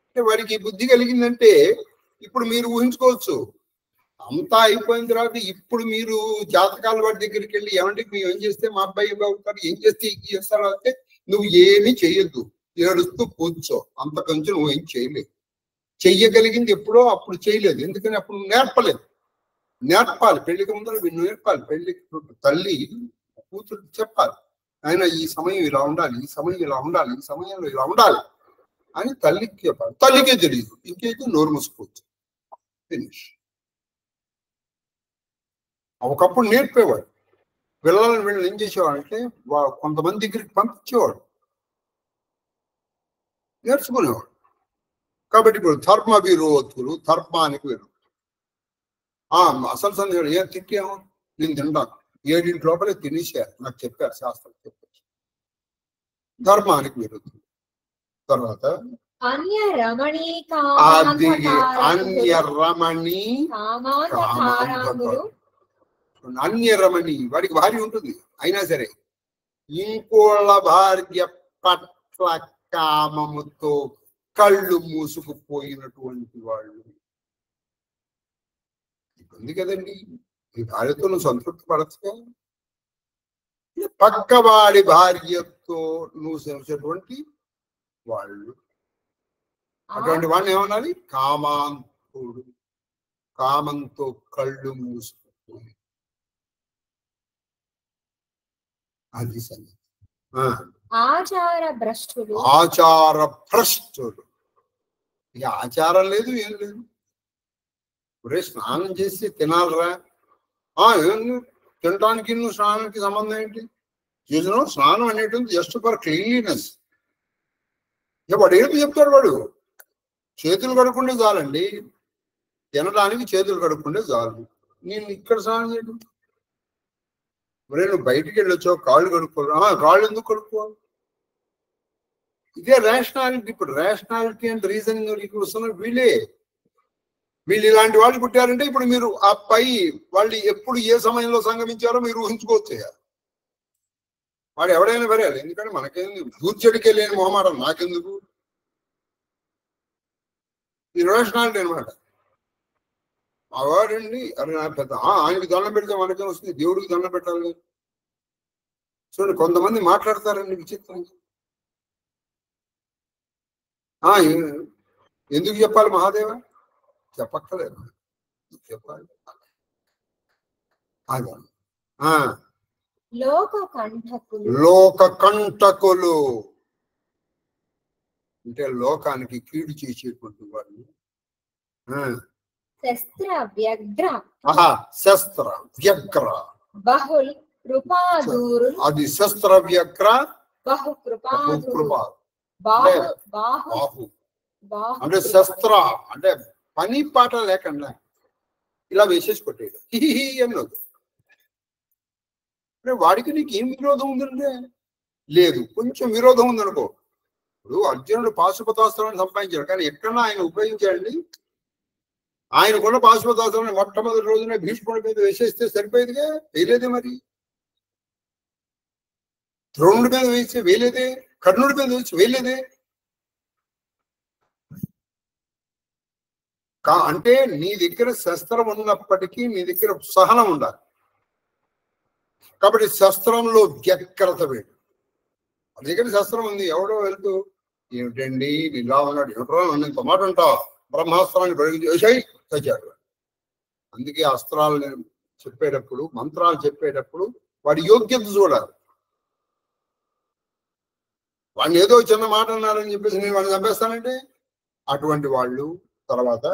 అంటే వాడికి బుద్ధి కలిగిందంటే ఇప్పుడు మీరు ఊహించుకోవచ్చు. అంతా అయిపోయిన తర్వాత ఇప్పుడు మీరు జాతకాల వాడి దగ్గరికి వెళ్ళి ఏమంటే మేము ఏం చేస్తే మా అబ్బాయి అవుతారు, ఏం చేస్తే ఏం చేస్తారు అంటే నువ్వు ఏమీ చెయ్యొద్దు, ఏడుస్తూ కూర్చో, అంతకంచి నువ్వు ఏం చేయలేదు. చెయ్యగలిగింది ఎప్పుడో అప్పుడు చేయలేదు, ఎందుకని అప్పుడు నేర్పలేదు. నేర్పాలి, పెళ్లికి ముందర నేర్పాలి. పెళ్లికి తల్లి కూతురు చెప్పాలి, ఆయన ఈ సమయం ఇలా ఉండాలి, ఈ సమయం ఇలా ఉండాలి, ఈ సమయంలో ఇలా ఉండాలి అని తల్లికి చెప్పాలి. తల్లికే తెలియదు, ఇంకైతే నోరు మూసుకోవచ్చు. ఫినిష్. ఒకప్పుడు నేర్పేవాడు. పిల్లలను వీళ్ళని ఏం చేసేవాడు అంటే కొంతమంది దగ్గరికి పంపించేవాడు, నేర్చుకునేవాడు. కాబట్టి ఇప్పుడు ధర్మ విరోధులు, ధర్మానికి విరోధులు. అసలు సందేహం ఏం తిట్టాము, నేను తింటాను, 7 లోపలే తినేసారు, నాకు చెప్పారు, శాస్త్రం చెప్పారు. ధర్మానికి విరుద్ధం. తర్వాత అన్యరమణి అన్యరమణి, వాడికి భార్య ఉంటుంది అయినా సరే ఇంకోళ్ళ భార్య పట్ల కామముతో కళ్ళు మూసుకుపోయినటువంటి వాళ్ళు. ఉంది కదండి, ఈ భార్యతో నువ్వు సంతృప్తి పడచ్చుగా, పక్కవాడి భార్యతో నువ్వు చేసేటువంటి వాళ్ళు. అటువంటి వాడిని ఏమనాలి, కామాంతుడు. కామంతో కళ్ళు మూసుకుపోయి, అది సంగతి. ఆచార భ్రష్టుడు. ఆచార భ్రష్టుడు, ఇక ఆచారం లేదు, ఏం లేదు. ఒరే స్నానం చేసి తినాలరా, తినడానికి నువ్వు స్నానానికి సంబంధం ఏంటి? చూసినావు, స్నానం అనేటువంటి జస్ట్ ఫర్ క్లీన్లీనెస్. వాడు ఏమి చెప్తాడు, వాడు చేతులు కడుక్కుంటే చాలండి, తినడానికి చేతులు కడుక్కుంటే చాలు. నేను ఇక్కడ స్నానం చేయడం, ఒరే నువ్వు బయటికి వెళ్ళొచ్చావు, కాళ్ళు కడుక్కోవాలి. కాళ్ళు ఎందుకు కడుక్కోవాలి? ఇదే రేషనాలిటీ. ఇప్పుడు రేషనాలిటీ అండ్ రీజనింగ్ వస్తున్న వీళ్ళు ఇలాంటి వాళ్ళు పుట్టారంటే ఇప్పుడు మీరు ఆ పై వాళ్ళు ఎప్పుడు ఏ సమయంలో సంగమించారో మీరు ఊహించుకోవచ్చు. వాడు ఎవడైనా పెరగాలి, ఎందుకంటే మనకేంది దూర్చడికే లేని మొహమాటం నాకెందుకు. ఈ రేషనాలిటీ అనమాట. మా వాడండి అరే నా పెద్ద ఆయనకి దండం పెడితే మనకేం వస్తుంది, దేవుడికి దండం పెట్టాలి. చూడండి కొంతమంది మాట్లాడతారండి విచిత్రంగా. ఎందుకు చెప్పాలి మహాదేవ? చెప్పక్కలేదు, చెప్పాలి. లోక కంటకులు అంటే లోకానికి కీడు చేసేటువంటి వాళ్ళు. శస్త్ర వ్యగ్ర బహుల్ కృపాదూరు. అది శస్త్ర వ్యగ్ర బహు కృపాదూరు. బాహు అంటే శస్త్ర అంటే పని పాట లేకుండా ఇలా వేసేసి కొట్టేది అన్నది. వాడికి నీకు ఏం విరోధం ఉందంటే లేదు, కొంచెం విరోధం ఉందనుకో. ఇప్పుడు అర్జునుడు పాశుపతాస్త్రాన్ని సంపాదించాడు, కానీ ఎక్కడన్నా ఆయన ఉపయోగించాడండి. ఆయనకున్న పాశుపతాస్త్రాన్ని మొట్టమొదటి రోజున భీష్ముడి మీద వేసేస్తే సరిపోయేదిగా, వేయలేదే. మరి ద్రోణుడి మీద వేస్తే వేయలేదే, కర్ణుడి మీద వేసి వేయలేదే. అంటే నీ దగ్గర శస్త్రం ఉన్నప్పటికీ నీ దగ్గర సహనం ఉండాలి. కాబట్టి శస్త్రంలో వ్యగ్రత వేడు. మన దగ్గర శస్త్రం ఉంది, ఎవడో వెళ్తూ ఏమిటండి ఇలా ఉన్నాడు, ఎవడో నన్ను ఇంత మాట అంటావు, బ్రహ్మాస్త్రాన్ని ప్రయోగించేసాయి చచ్చాడు. అందుకే అస్త్రాలు చెప్పేటప్పుడు, మంత్రాలు చెప్పేటప్పుడు వాడి యోగ్యత చూడాలి. వాడిని ఏదో చిన్న మాట అన్నారని చెప్పేసి నేను వాడిని చంపేస్తానంటే అటువంటి వాళ్ళు. తర్వాత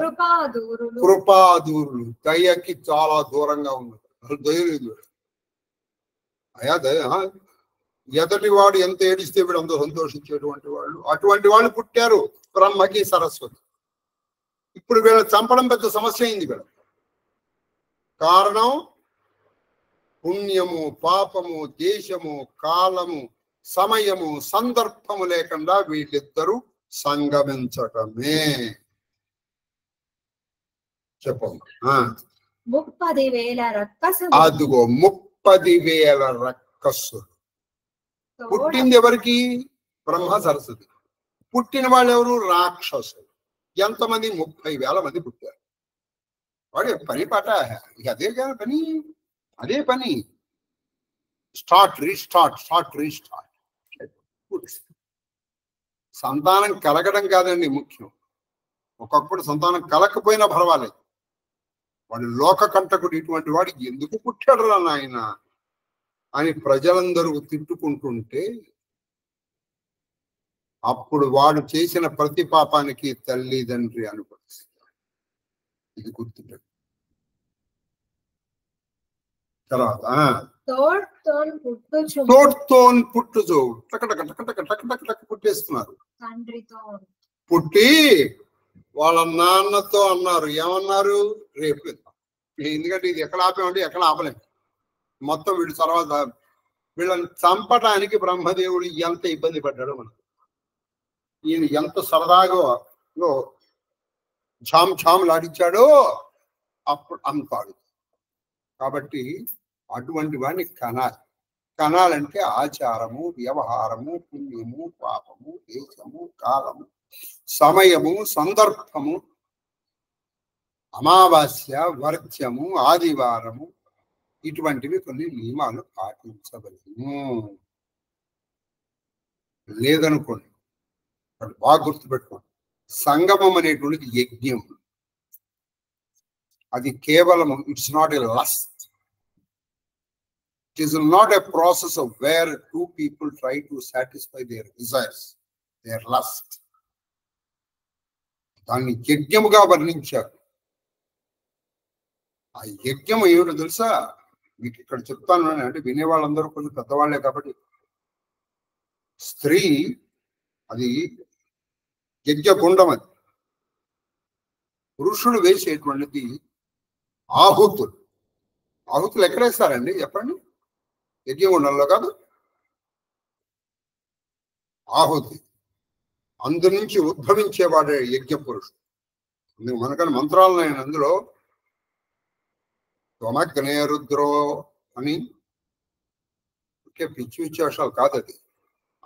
కృపాదూరులు, దయకి చాలా దూరంగా ఉన్నారు. అసలు దయ లేదు. అయా దయ, ఎదటి వాడు ఎంత ఏడిస్తే వీడు అంత సంతోషించేటువంటి వాళ్ళు. అటువంటి వాళ్ళు పుట్టారు బ్రహ్మకి సరస్వతి. ఇప్పుడు వీళ్ళ చంపడం పెద్ద సమస్య అయింది. వీళ్ళ కారణం పుణ్యము, పాపము, దేశము, కాలము, సమయము, సందర్భము లేకుండా వీళ్ళిద్దరూ సంగమించటమే. చెప్పండి. 30,000 రక్కసులు. అదిగో 30,000 రక్కసులు. పుట్టింది ఎవరికి? బ్రహ్మ సరస్వతి. పుట్టిన వాళ్ళు ఎవరు? రాక్షసులు. ఎంతమంది? 30,000 మంది పుట్టారు. వాడు పని పాట అదే కాదు, పని అదే పని. Start restart, start restart. సంతానం కలగడం కాదండి ముఖ్యం. ఒకప్పుడు సంతానం కలకపోయినా పర్వాలేదు. వాడు లోక కంటకుడు, ఇటువంటి వాడికి ఎందుకు పుట్టాడు రా నాయన అని ప్రజలందరూ తిట్టుకుంటుంటే అప్పుడు వాడు చేసిన ప్రతి పాపానికి తల్లిదండ్రి అనుభవిస్తారు. ఇది గుర్తుంటాడు. తర్వాత తోడ్తోన్ పుట్టుచు టక్ పుట్టేస్తున్నారు. పుట్టి వాళ్ళ నాన్నతో అన్నారు. ఏమన్నారు? రేపు ఎందుకంటే ఇది ఎక్కడ ఆపామంటే ఎక్కడ ఆపలేము. మొత్తం వీడు తర్వాత వీళ్ళని చంపటానికి బ్రహ్మదేవుడు ఎంత ఇబ్బంది పడ్డాడో మనకు. ఈయన ఎంత సరదాగా ఝామ్ లాడించాడో అప్పుడు అంతాడు. కాబట్టి అటువంటి వాడిని కనాలంటే ఆచారము, వ్యవహారము, పుణ్యము, పాపము, దేశము, కాలము, సమయము, సందర్భము, అమావాస్య, వర్జ్యము, ఆదివారము, ఇటువంటివి కొన్ని నియమాలు పాటించవలను. లేదనుకోండి, బాగా గుర్తుపెట్టుకోండి. సంగమం అనేటువంటిది యజ్ఞం. అది కేవలం it's not a lust. It is not a process of where two people try to satisfy their desires, their lust. దాన్ని యజ్ఞముగా వర్ణించారు. ఆ యజ్ఞం ఏమిటో తెలుసా? మీకు ఇక్కడ చెప్తాను అంటే వినేవాళ్ళందరూ కొంచెం పెద్దవాళ్లే కాబట్టి. స్త్రీ అది యజ్ఞగుండం. అది పురుషుడు వేసేటువంటిది ఆహుతులు. ఆహుతులు ఎక్కడేస్తారండి చెప్పండి? యజ్ఞగుండంలో కాదు. ఆహుతి అందు నుంచి ఉద్భవించేవాడే యజ్ఞ పురుషుడు. మనకన్నా మంత్రాలను ఆయన అందులో త్వమగ్నే రుద్రో అని పిచ్చి పిచ్చి విషయాలు కాదు. అది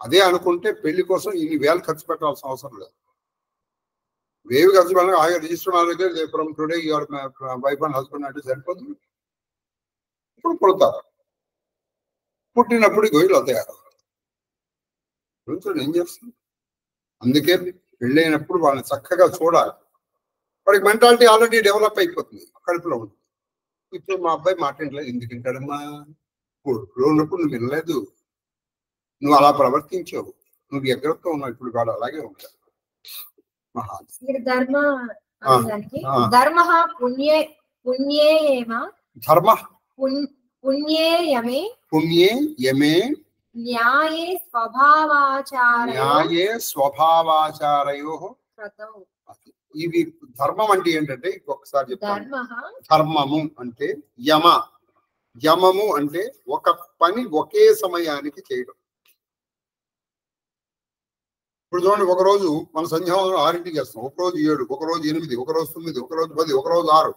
అదే అనుకుంటే పెళ్లి కోసం ఇన్ని వేలు ఖర్చు పెట్టాల్సిన అవసరం లేదు. వేవి ఖర్చు పెట్టాలి. ఆయన రిజిస్టర్ దగ్గర from today your wife and husband అంటే సరిపోతుంది. ఇప్పుడు పుడతారు. పుట్టినప్పుడు గొయ్యలు అవుతారు. ఏం చేస్తుంది? అందుకే పెళ్ళైనప్పుడు వాళ్ళని చక్కగా చూడాలి. వాడికి మెంటాలిటీ ఆల్రెడీ డెవలప్ అయిపోతుంది, కడుపులో ఉంది. ఇప్పుడు మా అబ్బాయి మాట వినలేదు. ఎందుకు వింటాడమ్మా? ఇప్పుడు ఉన్నప్పుడు నువ్వు వినలేదు, నువ్వు అలా ప్రవర్తించావు, నువ్వు ఎగ్గరతో ఉన్నావు. ఇప్పుడు వాడు అలాగే ఉంటాడు. పుణ్యేయమే న్యాయే స్వభావాచారయో. ఇది ధర్మం అంటే ఏంటంటే ఇంకొకసారి చెప్తాను. ధర్మము అంటే యమము అంటే ఒక పని ఒకే సమయానికి చేయడం. ఇప్పుడు చూడండి, ఒకరోజు మన సంధ్యావందనం 6ంటికి చేస్తాం, ఒకరోజు 7, ఒకరోజు 8, ఒకరోజు 9, ఒకరోజు 10, ఒకరోజు 6,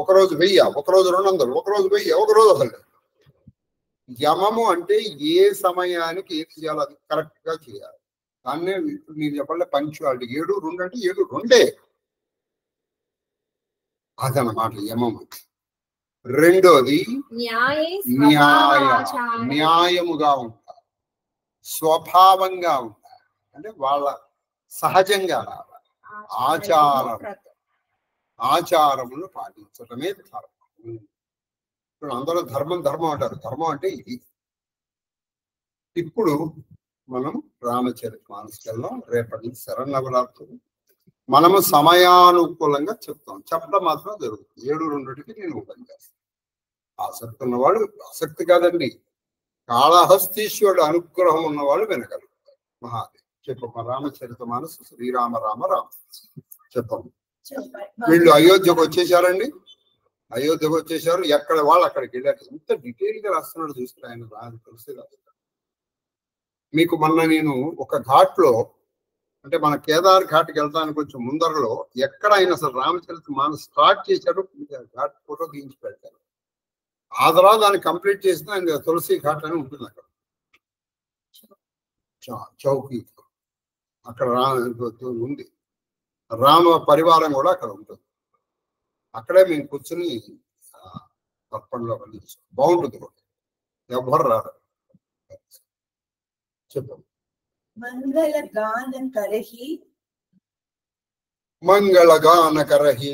ఒకరోజు 1000, ఒకరోజు 200, ఒకరోజు 1000, ఒకరోజు 100. యమము అంటే ఏ సమయానికి ఏది చేయాలో అది కరెక్ట్ గా చేయాలి. దాన్నే మీరు చెప్పాలంటే పంక్చువాలిటీ. 7, 2 అంటే 7, 2. అదనమాట యమం. రెండోది న్యాయముగా ఉంటారు, స్వభావంగా ఉంటారు. అంటే వాళ్ళ సహజంగా రావాలి. ఆచారములు పాటించటమే ధర్మం. ఇప్పుడు అందరూ ధర్మం ధర్మం అంటారు. ధర్మం అంటే ఇది. ఇప్పుడు మనం రామచరితమానస్కి వెళ్దాం. రేపటి నుంచి శరన్నవరాత్రులు. మనము సమయానుకూలంగా చెప్తాం. చెప్పడం మాత్రం జరుగుతుంది. 7:02కి నేను ఓపెన్ చేస్తాను. ఆసక్తి ఉన్నవాడు, ఆసక్తి కాదండి, కాళహస్తీశ్వరుడు అనుగ్రహం ఉన్నవాళ్ళు వినగలుగుతారు. మహాదేవ్ చెప్పమ్మా. రామచరితమానస్ శ్రీరామ రామ రామ చెప్పమ్మా. వీళ్ళు అయోధ్యకు వచ్చేసారండి. అయోధ్యకు వచ్చేసారు. ఎక్కడ వాళ్ళు అక్కడికి వెళ్ళారు. ఎంత డీటెయిల్ గా రాస్తున్నాడు చూస్తే ఆయన రాదు తెలిసి రాదు. మీకు మొన్న నేను ఒక ఘాట్లో, అంటే మన కేదార్ ఘాట్కి వెళ్తానికి కొంచెం ముందరలో ఎక్కడ ఆయన అసలు రామచరితమానస్ స్టార్ట్ చేశారో ఘాట్ ఫోటో తీయించి పెడతారు. ఆ తర్వాత దాన్ని కంప్లీట్ చేసిన ఆయన తులసి ఘాట్ అని ఉంటుంది అక్కడ చౌకీ. అక్కడ ఉంది. రామ పరివారం కూడా అక్కడ ఉంటుంది. అక్కడే మేము కూర్చుని తర్పణలో పండించాం. బాగుంటుంది కూడా. ఎవ్వరు రారు. చెప్పు. మంగళగాన కరహి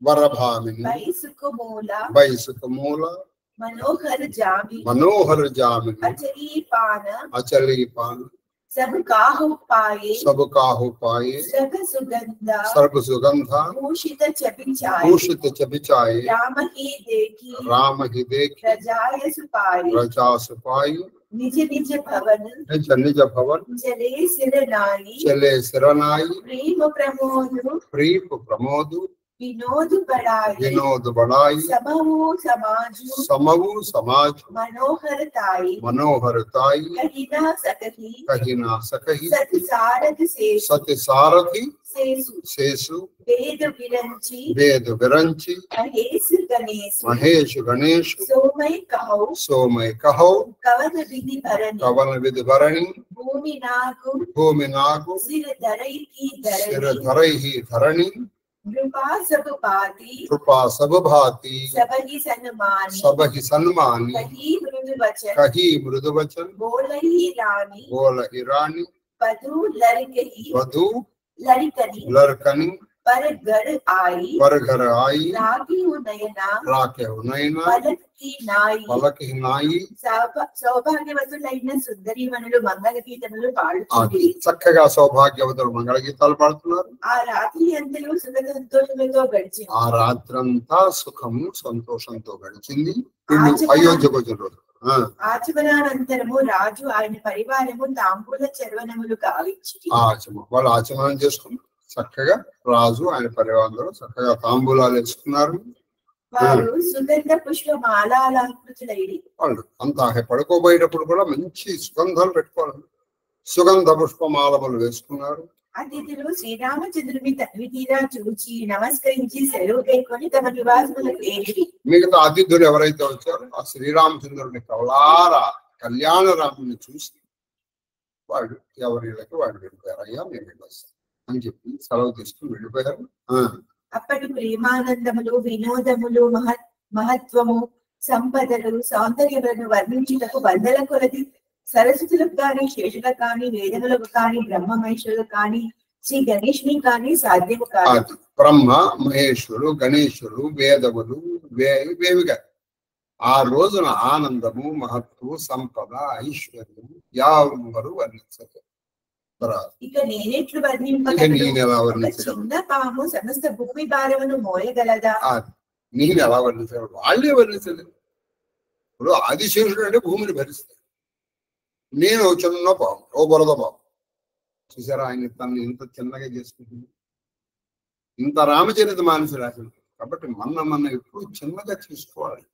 వరభామిని వైసుకమూల మనోహర జామిని అచలీపాన सब काहु पाए सर्व सुगंध भूषित चबिचाए राम ही देखी रजाय सुपाई निज निज भवन चले सिरनाई प्रेम प्रमोद विनोद बढ़ाई समहु समाज मनोहरताई कहिना सकही सत सारथि सेसु वेद विरंची महेश गणेश सोमय कहो कवन विधि भरणी भूमि नागु सिर धरई धरणी कृपा सब भाती सबहि सन्मानी कही मृदु वचन बोलहि रानी वधु लड़कनी पर घर आई राके नयना पलक ही नाई సౌభాగ్యవతులైన సుందరీమణులు మంగళ గీతములు పాడుతుంది. చక్కగా సౌభాగ్యవతులు మంగళ గీతాలు పాడుతున్నారు. ఆ రాత్రి అంతలో సుఖ సంతోషంతో గడిచింది. ఆ రాత్రంతా సుఖము సంతోషంతో గడిచింది. అయోధ్యకు వచ్చిన రోజు ఆచమనానంతరము రాజు ఆయన పరివారము తాంబూల చర్వణములు గావించి వాళ్ళు ఆచమనం చేసుకున్నారు. చక్కగా రాజు ఆయన పరివారంలో చక్కగా తాంబూలాలు వేసుకున్నారు. వారు సుగంధ పుష్పమాలాలంకృతులైరి. వాళ్ళు అంతా పడుకోబోయేటప్పుడు కూడా మంచి సుగంధాలు పెట్టుకోవాలి. సుగంధ పుష్పమాలములు వేసుకున్నారు. అతిథులు శ్రీరామచంద్రుని తనివితీరా చూచి నమస్కరించి సెలవు కైకొని తమ నివాసములకు ఏరి. మిగతా అతిథులు ఎవరైతే వచ్చారో ఆ శ్రీరామచంద్రుని కవలారా కళ్యాణ రాముని చూసి వాళ్ళు ఎవరికి వాళ్ళు వెళ్ళిపోయారు. అయ్యా మేము వెళ్ళొస్తాం అని చెప్పి సెలవు తీసుకుని వెళ్ళిపోయారు. అప్పటి ప్రేమానందములు వినోదములు మహత్వము సంపదలు సౌందర్యములను వర్ణించుటకు వందల కొలది సరస్వతులకు కానీ శేషులకు కానీ వేదములకు కానీ బ్రహ్మ మహేశ్వరులకు కానీ శ్రీ గణేశుని కానీ సాధ్యము కాదు. బ్రహ్మ మహేశ్వరుడు గణేశుడు వేదములు ఇవేవిగా ఆ రోజున ఆనందము మహత్వం సంపద ఐశ్వర్యము ఎవరు వర్ణించరు. ఇక నేనెట్లు చిన్న పాము సమస్త భూమి భారమును మోయగలదా? నేను ఎలా వర్ణించాను? వాళ్ళే వర్ణించలేదు. ఇప్పుడు ఆదిశేషుడు అంటే భూమిని భరిస్తాడు. నేను చిన్న పాము, ఓ బురద పాము. చూసారా ఆయన తను ఇంత చిన్నగా చేసుకుంటుంది. ఇంత రామచరితమానస రాశాడు కాబట్టి మన ఎప్పుడు చిన్నగా చూసుకోవాలి.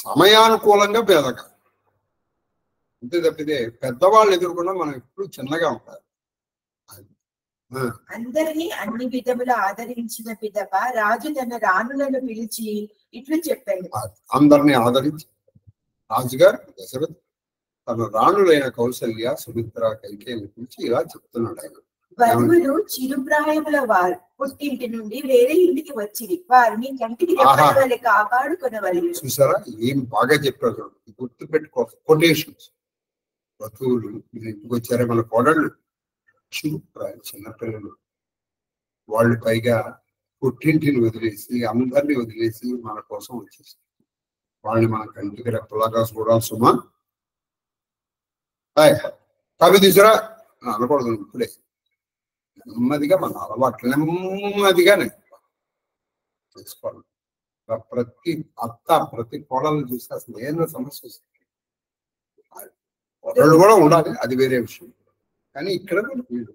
సమయానుకూలంగా పేదగా అంతే తప్పితే పెద్దవాళ్ళు ఎదుర్కొన్నా మనం ఎప్పుడు చిన్నగా ఉంటారు. అందరినీ అన్ని విధములు ఆదరించిన పిదప రాజు తన రాణులను పిలిచి ఇట్లు చెప్పాడు. అందరినీ ఆదరించి రాజుగారు దశరథ్ తన రాణులైన కౌసల్య సుమిత్ర కైకేయిని పిలిచి ఇలా చెప్తున్నాడు. ఆయన వధువులు చిరుప్రాయముల వారు పుట్టింటి నుండి వేరే ఇంటికి వచ్చింది. వారిని కంటికి రెప్పవలె కాపాడుకొనవలెను. చూసారా ఏం బాగా చెప్పారు. గుర్తు పెట్టుకో కొటేషన్స్. వధువులు ఇంటికి వచ్చారే మన కోడళ్ళు చిరుప్రాయం చిన్నపిల్లలు. వాళ్ళు పైగా పుట్టింటిని వదిలేసి అందరినీ వదిలేసి మన కోసం వచ్చేసి వాళ్ళని మన కంటికి రెప్పలాగా చూడాలి సుమా. కవి తీసురా అనకూడదు ఇప్పుడే. నెమ్మదిగా మన అలవాట్లు నెమ్మదిగానే చేసుకోవాలి. ప్రతి అత్త ప్రతి కోడలు చూస్తే అసలు ఏదైనా సమస్య వస్తుంది. ఒకళ్ళు కూడా ఉండాలి, అది వేరే విషయం. కానీ ఇక్కడ వీడు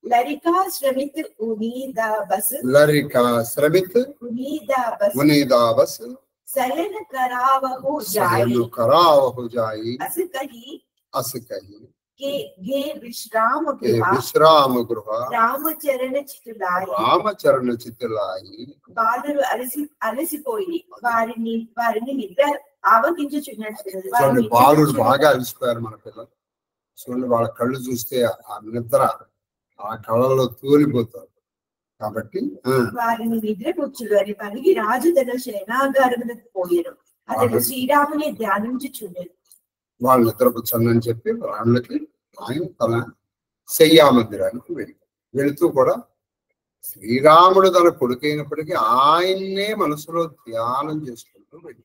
लरिका श्रमित उनीदा बस लरिका श्रमित उनीदा बस सयन करावहु जाई अस कही गे विश्राम गृह रामचरण चितलाई బాలురు అలసిపోయి వారిని నిద్ర ఆవగించుచున్నట్టు. బాలురు బాగా అలసిపోయారు మన పిల్లలు. చూడండి, వాళ్ళ కళ్ళు చూస్తే ఆ నిద్ర ఆ కళ్ళలో తూలిపోతారు. కాబట్టి వారిని నిద్ర కూర్చుడు అని పలికి రాజు తన శయనాగారమునకు పోయారు. అతను శ్రీరాముని ధ్యానించుచుండెను. వాళ్ళు నిద్రపుచ్చండి చెప్పి వాళ్ళకి ఆయన తన శయ్యా మందిరానికి వెళుతూ కూడా శ్రీరాముడు తన కొడుకైనప్పటికీ ఆయన్నే మనసులో ధ్యానం చేసుకుంటూ వెళ్ళి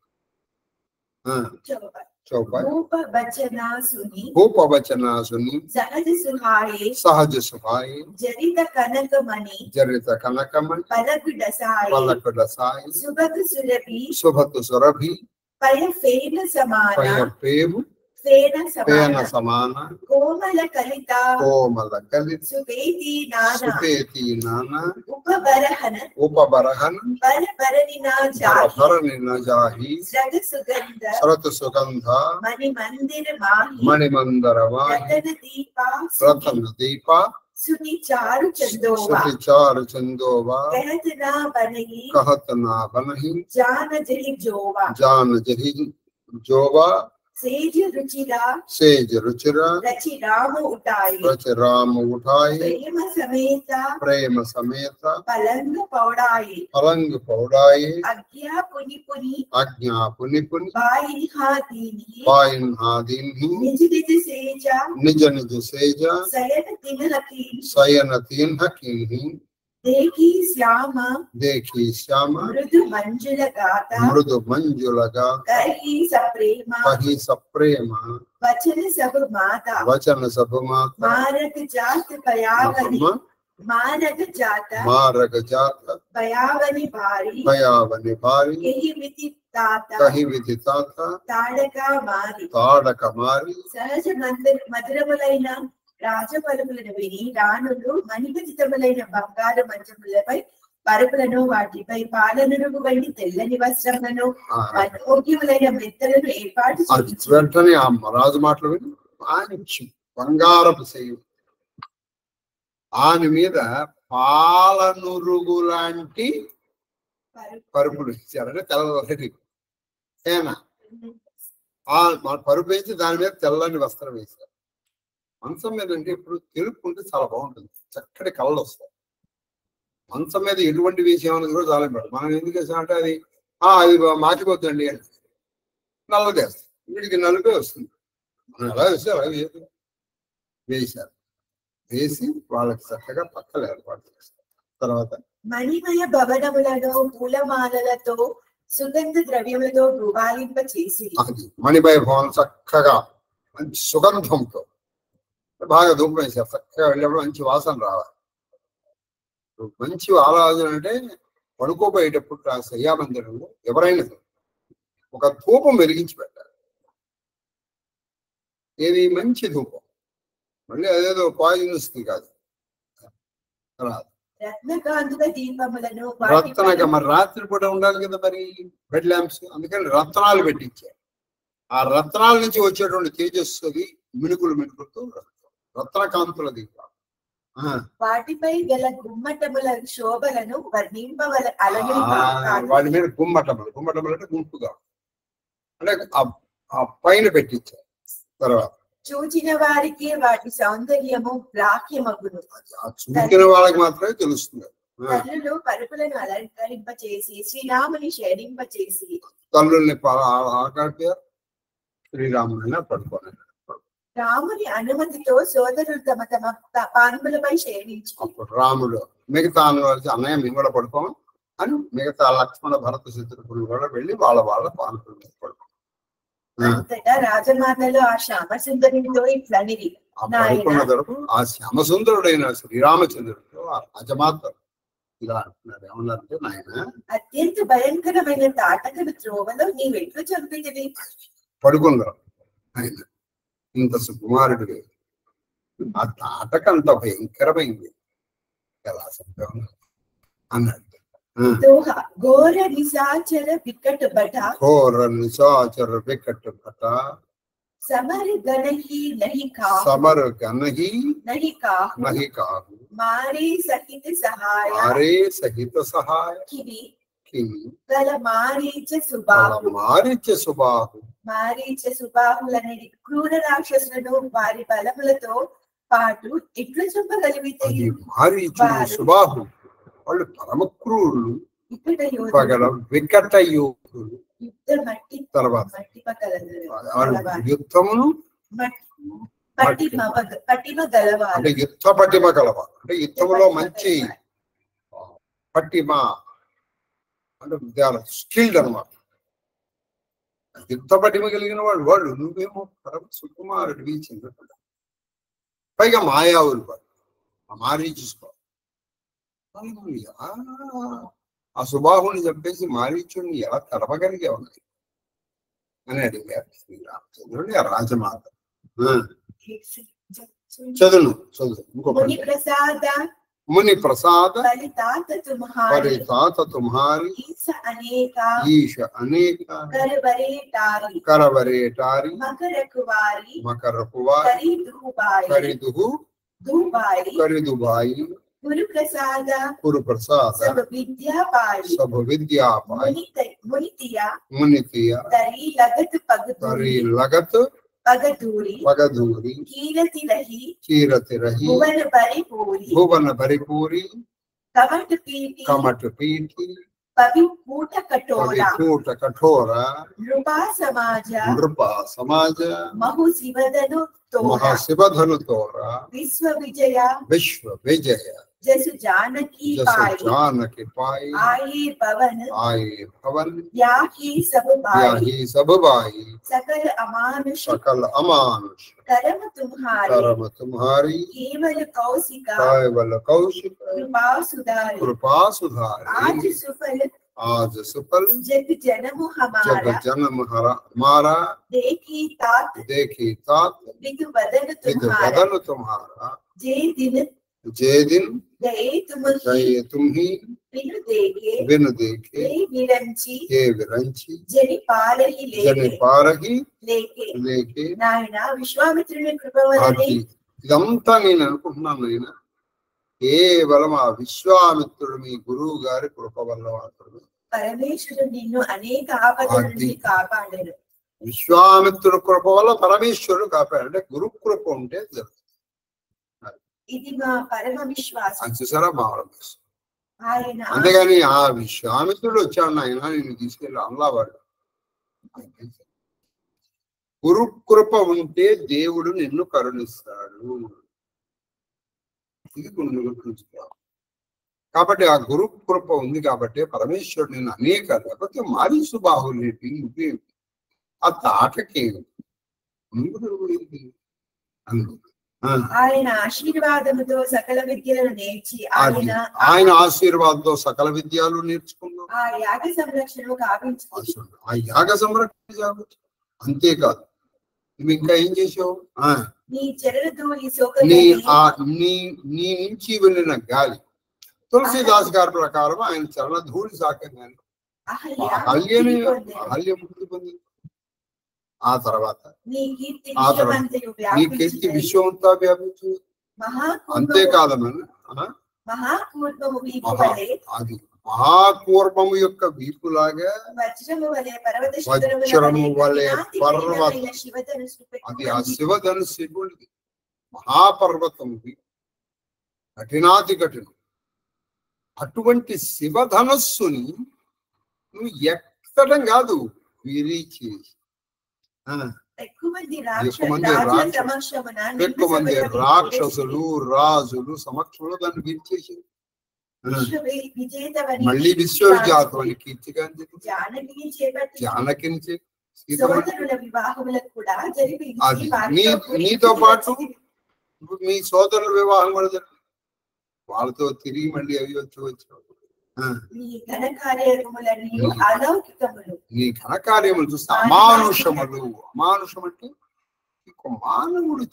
భూపవచన సుని సహజ సుహాయి జరిత కనకమణి పలకు డసాయి శుభతు సురభి పయ ఫేన సమాన కోమల కలిత సుపేతి నానా ఉపబరహన బలభరణి జాహి శరత్ సుగంధ మణిమందర రతన దీప सुनिचारु चंदोवा कहत ना बनहि जान जहि जोवा सेज रुचिरा रचि राम उठाई प्रेम समेत पलंग पौड़ाई आज्ञा पुनि बाइन हादीनी निज सेजा सयन तीन हकीनी देखी श्यामा मृदु मंजुल गाता कही सप्रेम वचन सब माता मारग जात भयावनि भारी यही विधि ताता ताड़का मारी सहज मधुरमुलैన రాజపరుపులను విని రాణులు మణిఖచితములైన బంగారు మంచములపై పరుపులను వాటిపై పాలనురుగు వంటి తెల్లని వస్త్రములను మనోజ్ఞములైన మెత్తలను ఏర్పాటు వెంటనే ఆ రాజు మాటలు విని బంగారపు సేవ ఆయన మీద పాలనురుగు లాంటి పరుపులు ఇచ్చారంటే తెల్లటి ఏనా పరుపు వేసి దాని మీద తెల్లని వస్త్రం వేశారు. మంచం మీద అంటే ఇప్పుడు తెలుపుకుంటే చాలా బాగుంటుంది, చక్కటి కళ్ళు వస్తాయి. మంచం మీద ఎటువంటి వేసేమన్నది కూడా చాలా ఇంపార్టెంట్. మనం ఎందుకు వేసామంటే అది మాటిపోద్దండి అని నల్లదేస్తాం, వీడికి నలుపే వస్తుంది. మనం ఎలా వేస్తే అలా వేశారు. వేసి వాళ్ళకి చక్కగా పక్కలు ఏర్పాటు చేస్తారు. తర్వాత మణిమయ భవనములను పూలమాలలతో సుగంధ ద్రవ్యములతో రూపాలింప చేసి అది మణిమయ భవనం చక్కగా మంచి సుగంధంతో బాగా ధూపం వేసారు. చక్కగా వెళ్ళినప్పుడు మంచి వాసన రావాలి. మంచి ఆలోచన అంటే పడుకోబోయేటప్పుడు ఆ శయ్యా మందిరంలో ఎవరైనా ఒక ధూపం వెలిగించి పెట్టాలి. ఏది మంచి ధూపం, మళ్ళీ అదేదో పాయిజన్ వస్తుంది కాదు. రత్నక మరి రాత్రి పూట ఉండాలి కదా మరి బెడ్ ల్యాంప్స్, అందుకని రత్నాలు పెట్టించారు. ఆ రత్నాల నుంచి వచ్చేటువంటి తేజస్సుది మిణుకులతో రత్నకాంతుల దీపం. వాటిపై గల గుమ్మటముల శోభలను వాటి మీద గుమ్మటములు అంటే గుంపుగా అంటే ఆ పైన పెట్టించారు. తర్వాత చూచిన వారికి వాటి సౌందర్యము గ్రాహ్యమగును. చూసిన వాళ్ళకి మాత్రమే తెలుస్తుంది. తల్లులు పరుపులను అలంకరింపచేసి శ్రీరాముని శయనింపచేసి తల్లుల్ని ఆకాడిపోయారు, శ్రీరాముని పడుకోలేదు. రాముని అనుమతితో సోదరులు తమ తమ పాన్పులపై శయనించి అప్పుడు రాముడు మిగతా అన్నయ్య మేము కూడా పడుకోం అని మిగతా లక్ష్మణ భరత శత్రుఘ్నులు కూడా వెళ్ళి వాళ్ళ పాన్పుల మీద పడుకో. అంతటా రాజమాతలు ఆ శ్యామసుందరునితో ఇట్లనిరి, ఆ పడుకున్న తరపు ఆ శ్యామసుందరుడైన శ్రీరామచంద్రుడితో ఆ రాజమాత ఇలా అంటున్నారు. ఏమన్నారంటే, నాయన అత్యంత భయంకరమైన తాటకను త్రోవలో నీవెట్లు చంపితివి? పడుకున్నారు ఆయన ఇంత సుకుమారుడు, ఆ తాటక అంత భయంకరమైంది ఎలా చంపావు అన్నాడు. దోహ ఘోర నిశాచర వికట భట ఘోర నిశాచర వికట భట సమర గణహి నహి కాహు సమర గణహి నహి కాహు నహి కాహు మారే సహిత సహాయ మారే సహిత సహాయ కివి కివి గల మారీచ సుబాహు మారీచ సుబాహు. మారీచ సుబాహులనేది క్రూర రాక్షసులను వారి బలములతో పాటు ఇట్లు చంపగలిగితే అది మారీచుడు సుబాహు వాళ్ళు పరమ క్రూరులు, ఇక్కడ పగల వికట యోధులు. యుద్ధ మట్టి తర్వాత మట్టి పక్కల యుద్ధమును పట్టిమ గలవారు అంటే యుద్ధ పట్టిమ కలవారు, అంటే యుద్ధంలో మంచి పట్టిమ అంటే స్కిల్డ్ అనమాట. యుద్ధ పట్టిమ కలిగిన వాళ్ళు నువ్వేమో పరమ సుకుమారుడివి చెందుతాడు, పైగా మాయావులు వాడు మారీచుకో. ఆ సుబాహుని చంపేసి మారీచుడిని ఎలా తరపగలిగావు అని అడిగారు శ్రీరామచంద్రుడి ఆ రాజమాత. చదువు ఇంకొక ముని ప్రసాద परितात तुम्हारी ईश अनेका करवरेटारी मकर कुवारी करी दुबाई गुरु प्रसाद सब विद्या पाई मुनितिया तरी लगत पगदूरी कीरति रही भुवन परिपूरी कमट पीटी पविकूट कठोरा नृपा समाज महु महाशिवधनु तोरा विश्व विजय जसु जानकी पाई आये पवन या ही सब भाई सकल अमानुष करम तुम्हारी केवल कौशिका कृपा सुधारी आज सुफल जग जन्म हमारा देखी तात बिग बदन तुम्हारा जे दिन गए तुम ही बिन देखे ये विरंची जनि पारही लेके నాయన విశ్వామిత్రుని కృప వలన ఇదంతా నేను అనుకుంటున్నాను. ఆయన కేవలం ఆ విశ్వామిత్రుడు మీ గురువు గారి కృప వల్ల మాత్రమే. పరమేశ్వరుడు నిన్ను అనేక ఆపదల నుండి కాపాడాడు. విశ్వామిత్రుడు కృప వల్ల పరమేశ్వరుడు కాపాడు, అంటే గురు కృప ఉంటే జరుగుతుంది. ఇది మా పరమ విశ్వాసం. చూసారా మా ఆయన అంతేగాని ఆ విశ్వామిత్రుడు వచ్చాడు ఆయన నేను తీసుకెళ్ళి అల్లావాడు. గురు కృప ఉంటే దేవుడు నిన్ను కరుణిస్తాడు. ఇది గుర్తుంచుకోవాలి. కాబట్టి ఆ గురు కృప ఉంది కాబట్టి పరమేశ్వరుడు నేను అనేక లేకపోతే మారీసు బాహులేటి ఆ తాటకి ఆయన ఆశీర్వాదముతో సకల విద్యలను నేర్చి ఆయన ఆశీర్వాదంతో సకల విద్యలు నేర్చుకున్నాం. ఆ యాగ సంరక్షణ కావించుకున్నాం. ఆ యాగ సంరక్షణ అంతేకాదు నువ్వు ఇంకా ఏం చేసావు, నీ నుంచి వెళ్ళిన గాలి తులసిదాస్ గారి ప్రకారం ఆయన చరణ ధూళి సాకంగానే అహల్య ముక్తి పొందింది. ఆ తర్వాత నీ కీర్తి విశ్వం అంతా వ్యాపించింది. అంతేకాదమని అది మహాకూర్మము యొక్క వీపులాగా వజ్రము వలె పర్వతం, అది ఆ శివధనుష్యుడిది మహాపర్వతము కఠినాతి కఠినం. అటువంటి శివధనస్సుని నువ్వు ఎక్కడం కాదు, విరిచేసి ఎక్కువ మంది ఎక్కువ మంది రాక్షసులు రాజులు సమక్షంలో దాన్ని విరిచేసి మళ్ళీ విశ్వవిజాతమని కీర్తిగాంధీ జానకిని అది నీతో పాటు మీ సోదరుల వివాహం కూడా జరిగింది. వాళ్ళతో తిరిగి మళ్ళీ అవి వచ్చి నీ ఘనకార్యములు చూస్తే అమానుషములు. అమానుషం అంటే మానవుడు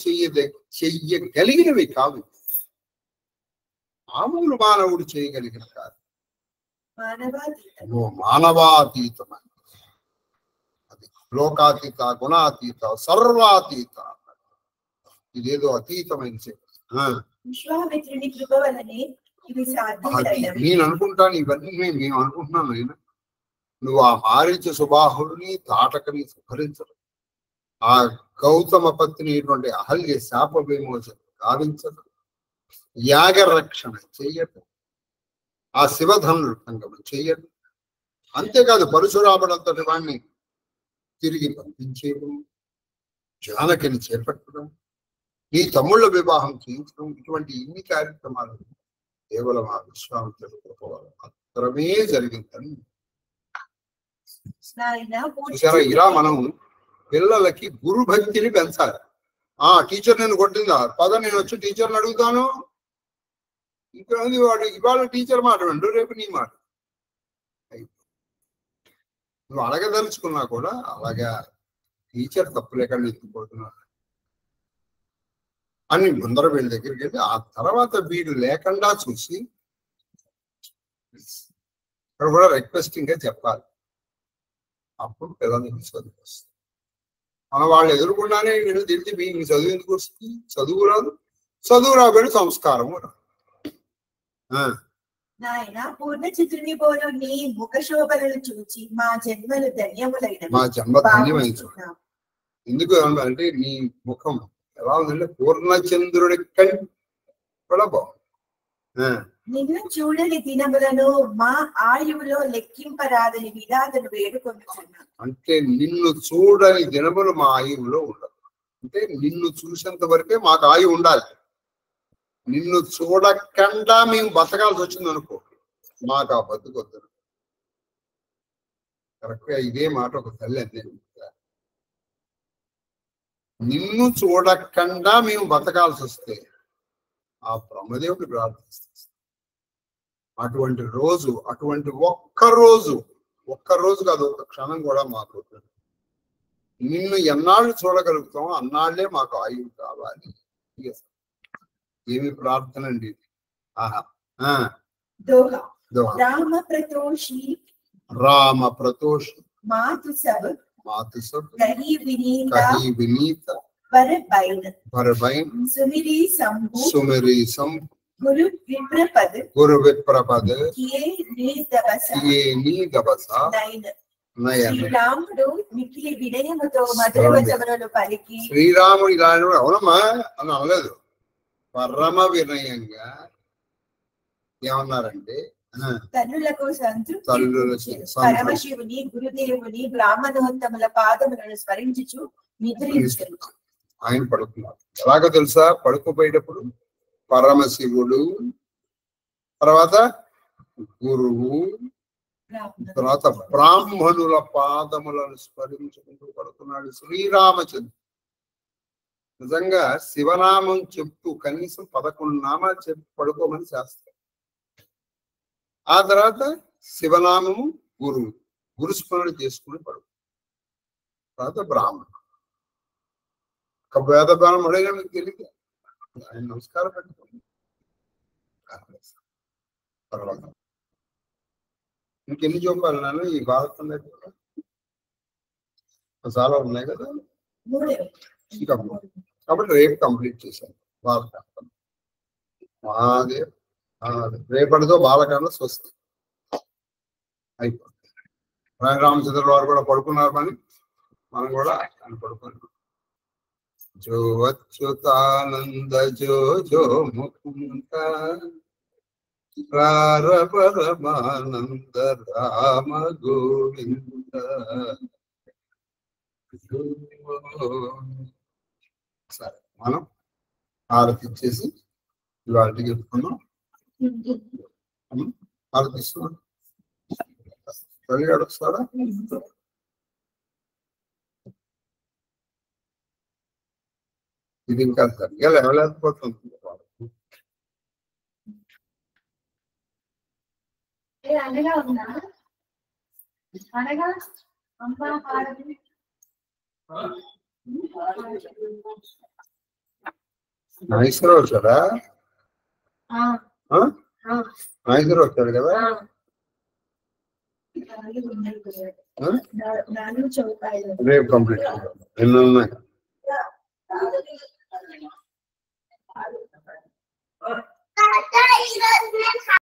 చెయ్యగలిగినవి కాదు, మామూలు మానవుడు చేయగలిగిన కాదు, మానవాతీతం. అది లోకాతీత, గుణాతీత, సర్వాతీత. ఇదేదో అతీతమైన విశ్వామిత్రుని కృప వలనే నేను అనుకుంటాను. ఇవన్నీ మేము అనుకుంటున్నాను. ఆయన నువ్వు ఆ మారీచ సుబాహుడిని తాటకని సంహరించరు, ఆ గౌతమ పత్ని అహల్య శాప విమోచన గావించదు, యాగరక్షణ చెయ్యదు, ఆ శివధనుడు సంగమం చెయ్యదు. అంతేకాదు పరశురాముడంతటి వాణ్ణి తిరిగి పంపించేయడం, జానకిని చేపట్టడం, నీ తమ్ముళ్ళ వివాహం చేయించడం, ఇటువంటి ఇన్ని కార్యక్రమాలు కేవలం ఆ విశ్వామిత్రుడు మాత్రమే జరిగిందని చూసారా. ఇలా మనం పిల్లలకి గురు భక్తిని పెంచాలి. టీచర్ నేను కొట్టిందా, పద నేను వచ్చి టీచర్ని అడుగుతాను. ఇంకా వాడు ఇవాళ టీచర్ మాట విండు, రేపు నీ మాట. నువ్వు అడగదలుచుకున్నా కూడా అలాగా టీచర్ తప్పు లేకుండా ఎత్తుకుపోతున్నాడు అని ముందర వీళ్ళ దగ్గరికి వెళ్ళి ఆ తర్వాత వీడు లేకుండా చూసి ఇక్కడ కూడా రిక్వెస్టింగ్ గా చెప్పాలి. అప్పుడు పిల్లల్ని చదువుకొస్తుంది. మన వాళ్ళు ఎదురుకుండానే వీళ్ళు తిరిగి మీకు చదువు ఎందుకు వస్తుంది, చదువు రాదు, చదువు రాబడి సంస్కారము రాదు. నాయన పూర్ణచిత్రుని పోలు నీ ముఖ శోభలను చూచి మా జన్మలు ధన్యములైన మా జన్మ ధన్యమైన ఎందుకు అంటే నీ ముఖం ఎలా ఉందంటే పూర్ణచంద్రుడి కంటే కూడా బాగుంది. నిన్ను చూడని దినములను మా ఆయువులో లెక్కింపరాదని విధాతను వేడుకొనుచున్నా. అంటే నిన్ను చూడని దినములు మా ఆయువులో ఉండదు. అంటే నిన్ను చూసేంత వరకే మాకు ఆయువు ఉండాలి. నిన్ను చూడకుండా మేము బతకాల్సి వచ్చింది అనుకో, మాకు ఆ బతుకొద్దు. కరెక్ట్ గా ఇదే మాట ఒక తల్లి అంతే. నిన్ను చూడకుండా మేము బతకాల్సి వస్తే ఆ బ్రహ్మదేవుడు ప్రార్థిస్తాం. అటువంటి రోజు, అటువంటి ఒక్క రోజు కాదు, ఒక క్షణం కూడా మాకు నిన్ను ఎన్నాళ్ళు చూడగలుగుతామో అన్నాళ్లే మాకు ఆయువు కావాలి. ఏమి ప్రార్థన అండి. రామ ప్రతోషి మాతు సబ్ కహీ వినీత భరబైన్ సుమిరి సంభు గురు విప్రపద నీ దబస శ్రీరాముడు మిక్కిలి వినయముతో మధురవచనములు పలికి. శ్రీరాముడు ఇలా అవునమ్మా అని అనలేదు, పరమ వినయంగా ఏమన్నారంటే తల్లులకు సంతృప్తి పరమశివుని గురుదేవుని బ్రాహ్మణోత్తముల పాదములను స్మరించుచు నిద్రించారు. ఆయన పడుకున్నారు. ఎలాగో తెలుసా, పడుకోపోయేటప్పుడు పరమశివుడు, తర్వాత గురువు, తర్వాత బ్రాహ్మణుల పాదములను స్మరించుకుంటూ పడుకున్నాడు శ్రీరామచంద్రుడు. నిజంగా శివనామం చెప్తూ కనీసం 11 నామాలు చెప్పి పడుకోమని శాస్త్రం. ఆ తర్వాత శివనామము, గురుస్మరణ చేసుకుని పడుకో. తర్వాత బ్రాహ్మణుడు. ఒక వేద బ్రాహ్మణుడైనా మీకు తెలియదు, ఆయన నమస్కారం పెట్టుకోండి. తర్వాత ఇంకెన్ని చూపాలి నాన్న ఈ భారతం దగ్గర చాలా ఉన్నాయి కదా, ఇంకా కాబట్టి రేపు కంప్లీట్ చేశాను బాలకాండం. మాదే రేపటితో బాలకాండం స్వస్తి అయిపోతుంది. రామచంద్రుల వారు కూడా పడుకున్నారు, పని మనం కూడా ఆయన పడుకున్నాం. జో అచ్యుతానంద జో జో ముకుంద పరమానంద రామ గోవింద. సరే మనం హారతి ఇచ్చేసి ఇవాళకి చెప్పుకున్నాం. హారతి ఇస్తున్నాం. తల్లిగాడు వస్తాడా? ఇది ఇంకా సరిగ్గా లేవలేకపోతుంది. అనగా ఉందా? అనగా అమ్మ హారతి నాగేశ్వరరావు వచ్చాడా? ఆ నాగేశ్వరరావు వచ్చాడు కదా? రేపు కంప్లీట్ ఎన్ని ఉన్నాయి?